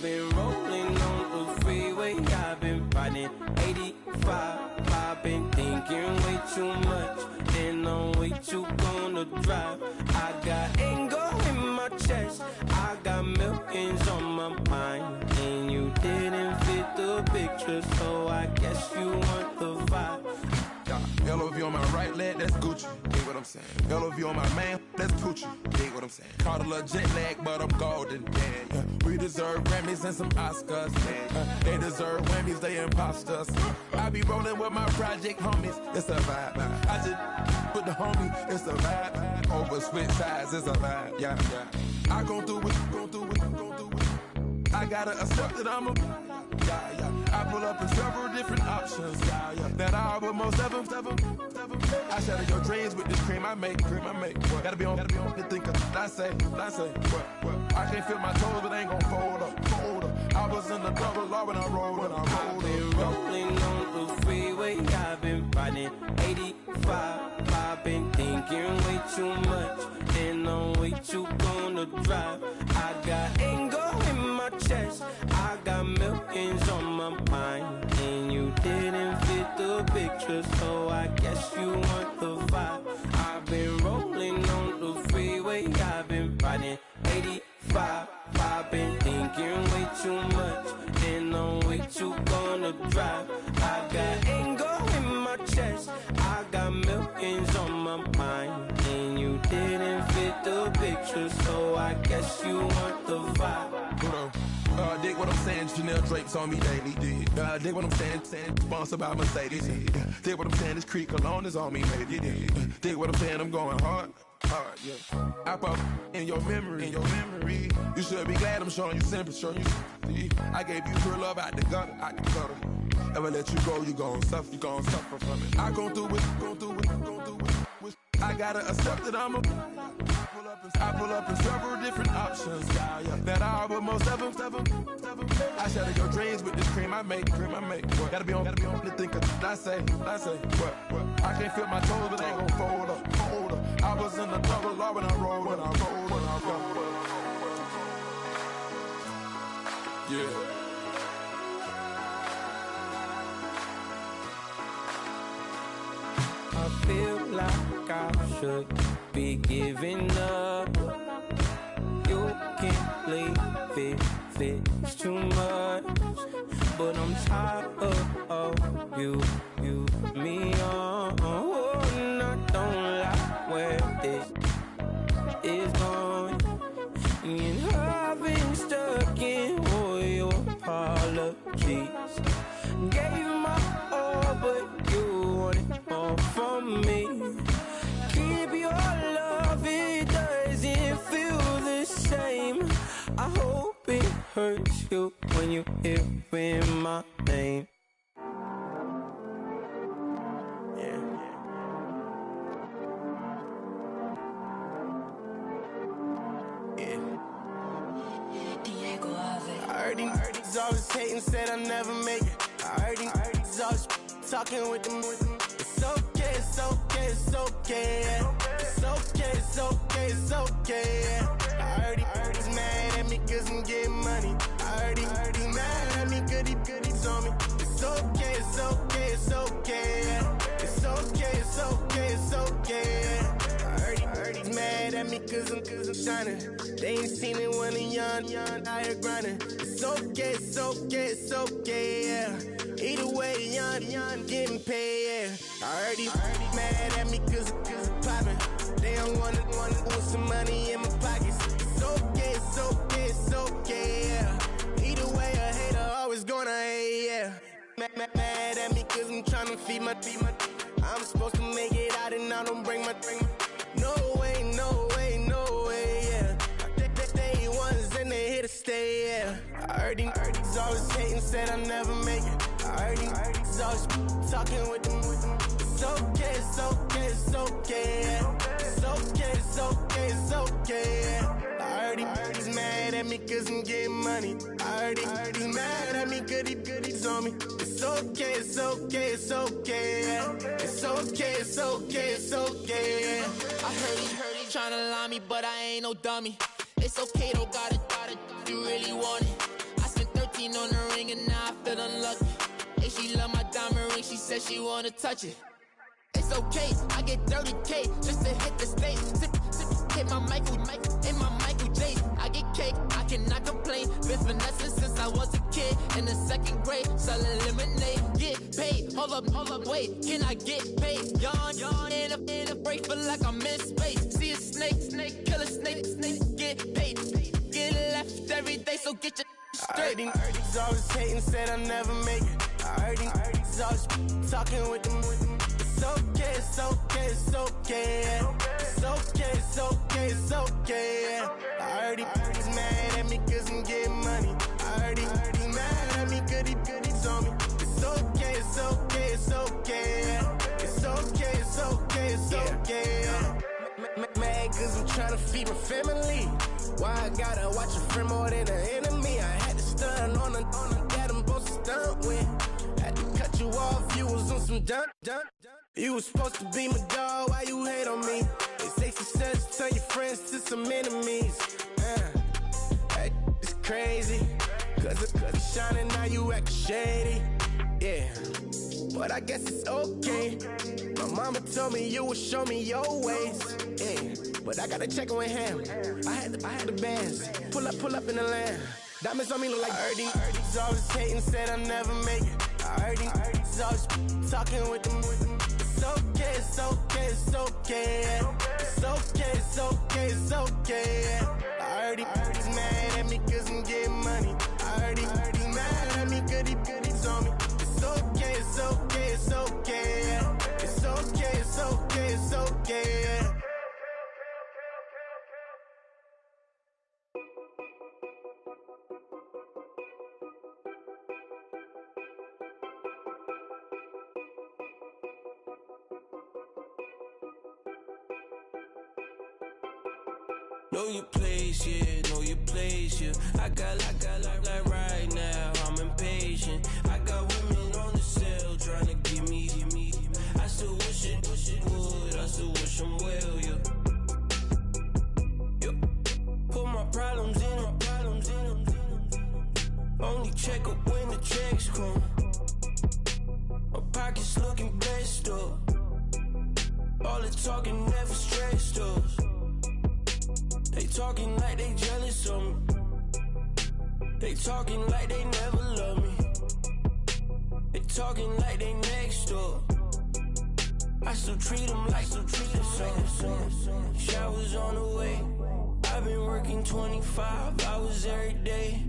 Been rolling on the freeway, I've been riding 85. I've been thinking way too much, and I'm way too gonna drive. I got anger in my chest, I got millions on my mind, and you didn't fit the picture, so I guess you want the vibe. LOV on my right leg, that's Gucci. Dig what I'm saying. LOV on my man, that's Gucci. Dig what I'm saying. Caught a little jet lag, but I'm golden. Yeah. We deserve Grammys and some Oscars. They deserve Whammies, they imposters. I be rolling with my project homies, it's a vibe. I just put the homie, it's a vibe. Over switch sides, it's a vibe. Yeah. I gon' do it. I gotta accept that I'm a. I pull up in several different options. That I but most of them. I shatter your dreams with this cream I make. Gotta be on the thinker. I say. I can't feel my toes, but ain't gon' fold up. I was in the double law when I rolled. I've been rolling on the freeway, I've been riding 85. I've been thinking way too much, and I'm way too gonna drive. I got anger in my chest, I got millions on my mind, and you didn't fit the picture, so I guess you want the vibe. I've been rolling on the freeway, I've been riding 85. I've been thinking way too much, gonna drive? I got anger in my chest, I got millions on my mind, and you didn't fit the picture, so I guess you want the vibe. Dig what I'm saying, Chanel drapes on me daily. Dig what I'm saying, sponsored by Mercedes. Dig what I'm saying, this Creek Cologne is on me, baby. Dig what I'm saying, I'm going hard, yeah. I pop in your memory, You should be glad I'm showing you sympathy, I gave you real love out the gutter, Ever let you go, you gon' suffer, from it. I gon' do it. I gotta accept that I pull up in several different options, that I but most of them. I shatter your dreams with this cream I make. What? Gotta be on the thinker. I say, what? I can't feel my toes, but they gon' fold up. I was in the double law when I rolled. Yeah. I feel like I should be giving up. You can't leave it, it's too much. But I'm tired of you, me on. And I don't like where this is going. And I've been stuck in all your apologies. Gave my all, but you wanted more from me. Keep your love, it doesn't feel the same. I hope it hurts you when you hear my name. I heard these always hating, said I'll never make it. I heard these always talking with them. It's okay, it's okay, it's okay. It's okay, it's okay, it's okay. I heard he's mad at me cause I'm getting money. I heard he's mad at me cause he's on me. It's okay, it's okay, it's okay. It's okay, it's okay, it's okay. I heard he's mad at me cause I'm shining. They ain't seen it when I'm young, out here grinding. It's okay, it's okay, it's okay, yeah. Either way, young, getting paid, yeah. I heard he's mad at me cause I'm poppin'. They don't wanna put some money in my pockets. It's okay, it's okay, it's okay, yeah. Either way, a hater always gonna hate, yeah. Mad at me cause I'm tryna feed my I'm supposed to make it out and I don't bring my No way, no way, no way, yeah. They ones and they here to stay, yeah. I heard he's always hating, said I'll never make it. I heard he's always talking with them. It's okay, it's okay, it's okay, yeah. It's okay, it's okay, it's okay, yeah. I heard he's mad at me cause I'm getting money. I heard he's mad at me cause he's on me. It's okay, it's okay, it's okay, yeah. It's okay, it's okay, it's okay, yeah. I heard he tryna lie me, but I ain't no dummy. It's okay though, got it, you really want it. I spent 13 on the ring and now I feel unlucky. Hey, she love my diamond ring, she said she wanna touch it. It's okay, I get 30K just to hit the stage. Sip, hit my Michael, in my Michael J. I get cake, I cannot complain. Been finessing since I was a kid in the 2nd grade. Selling lemonade, get paid. Hold up, wait, can I get paid? Yawn, in a break, feel like I'm in space. See a snake, kill a snake, get paid. Get left every day, so get your straight. I heard he's always hating, said I'll never make it. I heard he's always talking with them. It's okay, it's okay, it's okay, yeah. It's okay, it's okay, it's okay, yeah. I heard he's mad at me cause I'm getting money. I heard he's mad at me cause he's on me. It's okay, it's okay, it's okay, yeah. It's okay, it's okay, it's okay, yeah. Mad cause I'm tryna feed my family. Why I gotta watch a friend more than an enemy? I had to stun on the that I'm supposed to stunt with. Had to cut you off, you was on some dun. You was supposed to be my dog, why you hate on me? They say success turn your friends to some enemies. Hey, it's crazy. Cause it's shining, now you actin' shady. Yeah, but I guess it's okay. My mama told me you would show me your ways. Yeah, but I gotta check with him. I had the bands. Pull up in the land. Diamonds on me look like I heard these always hating, said I'll never make it. I heard these always talking with them. It's okay, it's okay, it's okay. It's okay, it's okay, it's okay. I heard he's mad at me cause I'm getting money. I heard he's mad at me cause he's on me. It's okay, it's okay, it's okay. It's okay, it's okay, it's okay. Know your place, yeah, know your place, yeah. I got like right now, I'm impatient. I got women on the cell trying to give me. I still wish it would, I still wish them well, yeah. Put my problems in. Only check up when the checks come. My pockets looking blessed up. All the talking never stressed us. They talking like they jealous of me. They talking like they never love me. They talking like they next door. I still treat them like some. Showers on the way. I've been working 25 hours every day.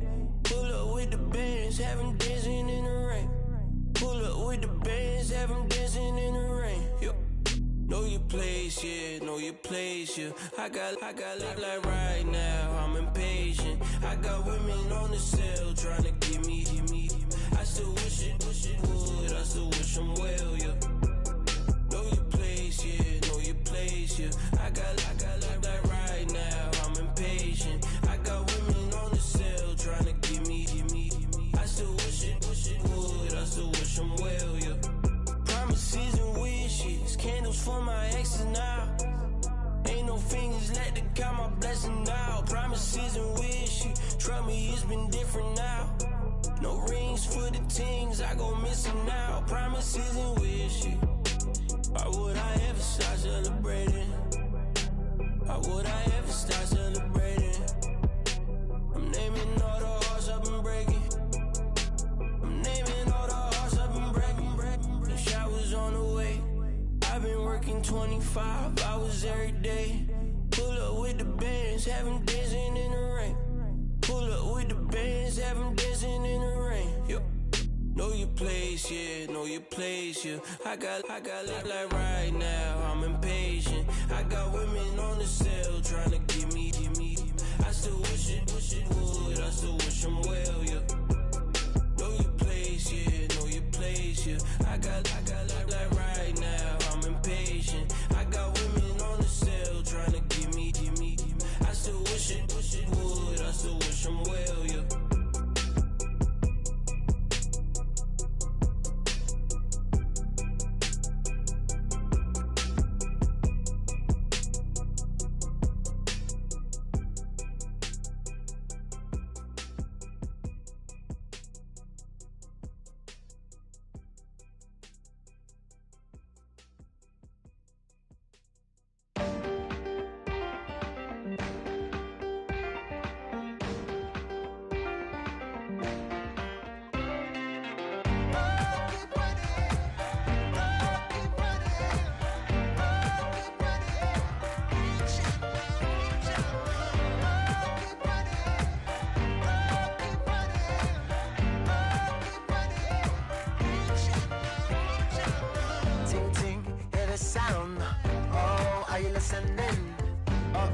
Pull up with the bands, have them dancing in the rain. Pull up with the bands, have them dancing in the rain. Yo. Know your place, yeah, know your place, yeah. I got like right now, I'm impatient. I got women on the cell trying to give me. I still wish it would, I still wish them well, yeah. Know your place, yeah, know your place, yeah. I got like right now, I'm impatient. I got women on the cell trying to give me. I still wish it would, I still wish them well, yeah. Promises and wishes, candles for my exes now. Ain't no fingers left to count my blessing now. Promises and wishes, trust me, it's been different now. No rings for the things, I gon' miss them now. Promises and wishes, why would I ever start celebrating? Why would I ever start celebrating? I'm naming all the hearts I've been breaking. I'm naming all the hearts I've been breaking. The showers on the way. I've been working 25 hours every day. Pull up with the bands, have them dancing in the rain. Pull up with the bands, have them dancing in the rain. Yo. Know your place, yeah, know your place, yeah. I got like right now, I'm impatient. I got women on the cell trying to give me. I still wish it would, I still wish them well, yeah. Know your place, yeah, know your place, yeah. I got like right now, I'm impatient. I got women on the cell trying to give me. I still wish it would, I still wish them well, yeah.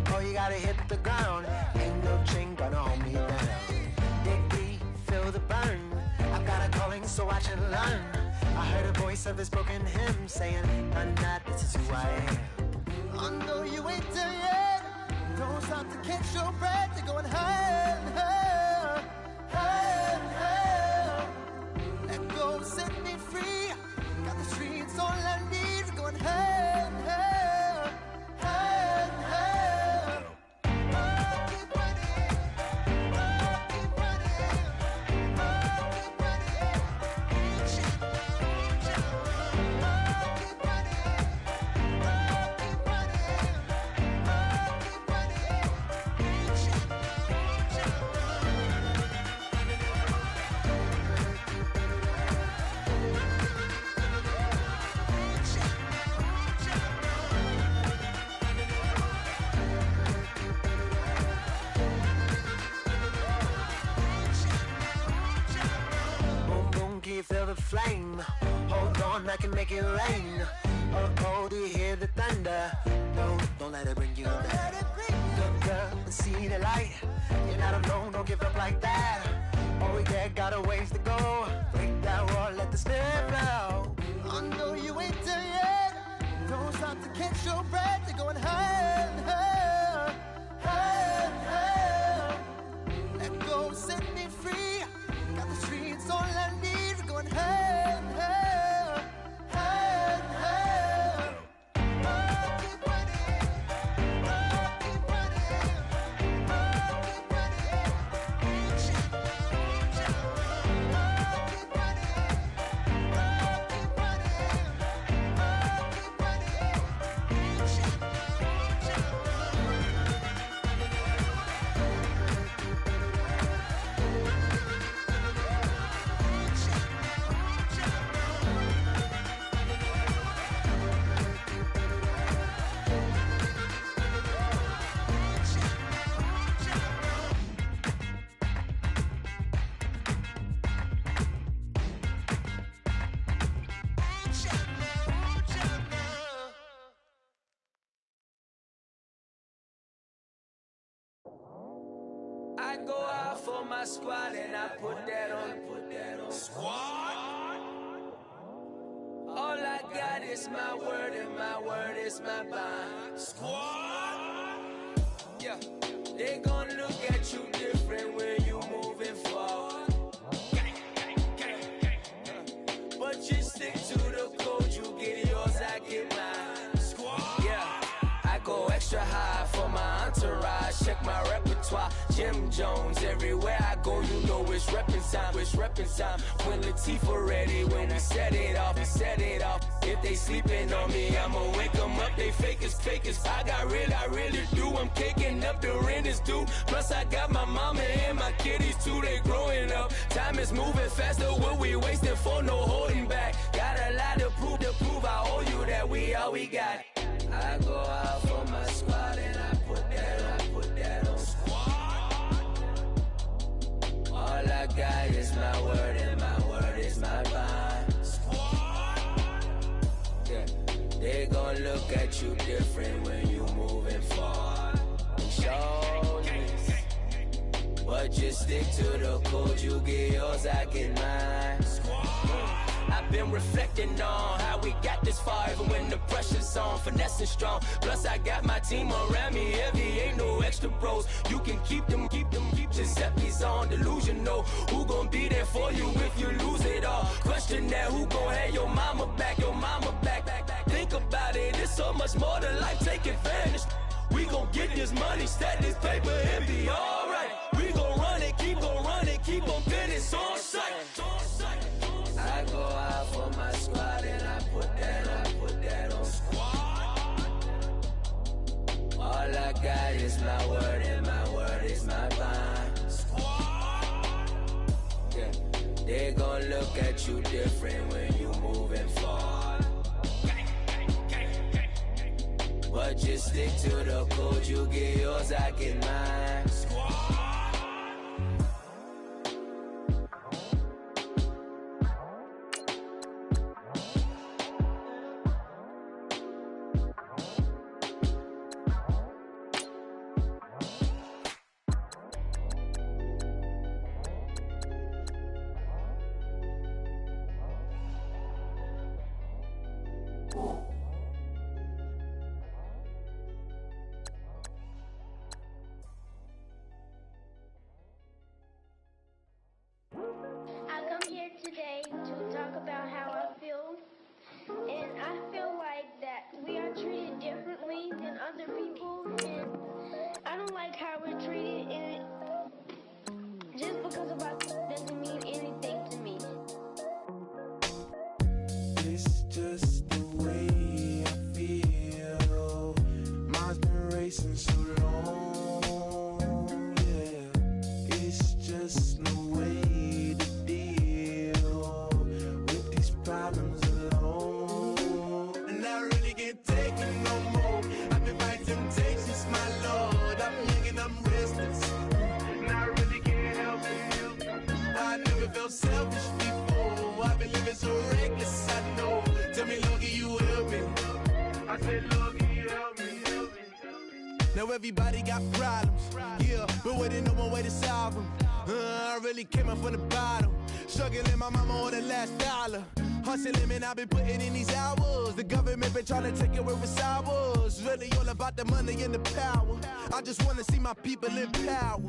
Oh, you gotta hit the ground. Ain't no chain gonna hold me down. Dig deep, feel the burn. I've got a calling, so watch and learn. I heard a voice of his broken hymn saying, "I'm not, this is who I am." I know you ain't there yet. Don't stop to catch your breath. You're going higher and higher, higher and higher. Let go, set me free. Got the streets all I need. Going higher and higher, higher and higher. I'll keep running. I'll keep running. I'll keep running. Reach it, reach it. I'll keep running. I'll keep running. I'll keep running. Reach it. I can make it rain. Oh, do you hear the thunder? Don't let it bring you down. Look up and see the light. You're not alone, don't give up like that. Oh yeah, got a ways to go. Break that wall, let the spirit flow. I know you ain't there yet. Don't stop to catch your breath. You're going higher and higher, higher and higher. Let go, set me free. Got the streets, all I need. We're going higher and higher, higher and higher. Oh, keep running. Oh, keep running. Oh, keep running. Reach out, reach out. Oh, keep running. Oh, keep running. Oh, keep running. Reach out, reach out. I go out for my squad and I put that on. Squad. All I got is my word and my word is my bond. Squad. Yeah, they gon' look at you different when you moving forward. But you stick to the code, you get yours, I get mine. Squad. Yeah, I go extra high for my entourage. Check my repertoire, Jim Jones. Everywhere I go, you know it's reppin' time. It's reppin' time. When Latifah ready, when we set it off, we set it off. If they sleeping on me, I'ma wake them up. They fakers. I really do. I'm caking up, the rent is due. Plus I got my mama and my kiddies too. They growing up. Time is moving faster. What we wasting for? No holding back. Got a lot to prove. I owe you that we all we got. I go out for my squad and I put that on squad. All I got is my word and my word is my bond. Squad. Yeah, they gon' look at you different when you moving forward. Show this, but just stick to the code. You get yours, I get mine. I've been reflecting on how we got this far, even when the pressure's on, finessing strong. Plus I got my team around me heavy, ain't no extra bros. You can keep them. Giuseppe's on delusional. Who gon' be there for you if you lose it all? Question that, who gon' have your mama back? Think about it, it's so much more to life, take advantage. We gon' get this money, stack this paper and be alright. We gon' run it, keep on finish on sight. I go out for my squad and I put that on squad. All I got is my word and my word is my bond. Squad. Yeah, they gon' look at you different when you moving forward. But just stick to the code, you get yours, I get mine. Squad. Now everybody got problems, yeah, but waiting no one way to solve them. I really came up from the bottom, struggling my mama on the last dollar. Hustling, man, I've been putting in these hours. The government been trying to take away what's ours. Really all about the money and the power. I just wanna see my people in power.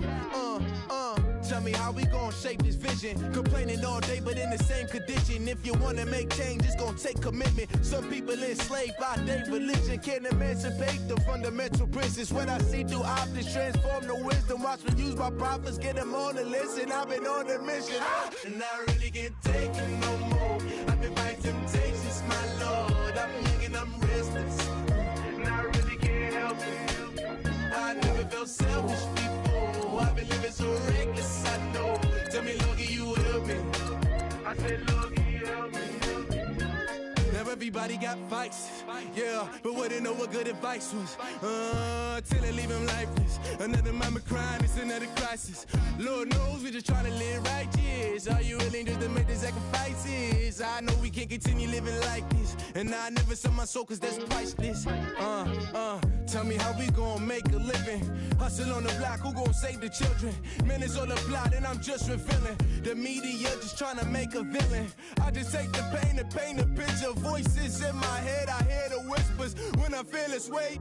Tell me how we gon' shape this vision. Complaining all day, but in the same condition. If you wanna make change, it's gon' take commitment. Some people enslaved by their religion can't emancipate the fundamental principles. What I see through optics transform the wisdom. Watch me use my prophets, get them on the listen. I've been on a mission, and I really can't take it no more. I've been fighting temptations, my Lord. I'm young and I'm restless, and I really can't help it. I never felt selfish before. I've been living so reckless, I know. Tell me, Lord, can you help me? I said, Lord, can you help me? Now everybody got fights, yeah, but wouldn't know what good advice was. Till they leave him lifeless. Another mama crying, it's another crisis. Lord knows we just trying to live righteous. Are you willing just to make the sacrifices? I know we can't continue living like this, and I never sell my soul cause that's priceless. Tell me how we gon' make a living. Hustle on the block, who gon' save the children? Man, it's all a plot and I'm just revealing. The media just trying to make a villain. I just take the pain and paint a picture. Voices in my head, I hear the whispers when I feel this way.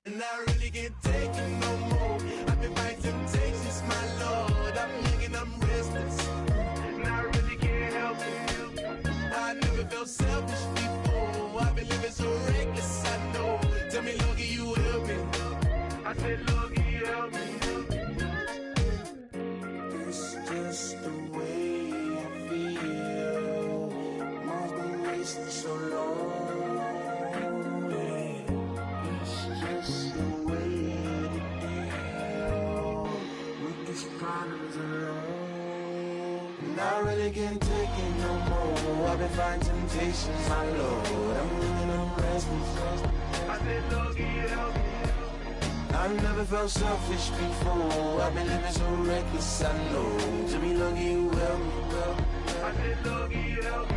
And I really can't take it no more. I've been fighting temptations, my Lord. I'm young and I'm restless, and I really can't help it. I never felt selfish before. I've been living so reckless, I know. Tell me, Lord, can you help me? I said, Lord, can you help me? It's just the way I feel. Mom's been wasting so long. Just the way to deal with these problems alone. And I really can't take it no more. I've been fighting temptations, my Lord. I'm living on restless. I said, Lord, can you help me? I've never felt selfish before. I've been living so reckless, I know. To me, Lord, can you help me? I said, Lord, can you help me?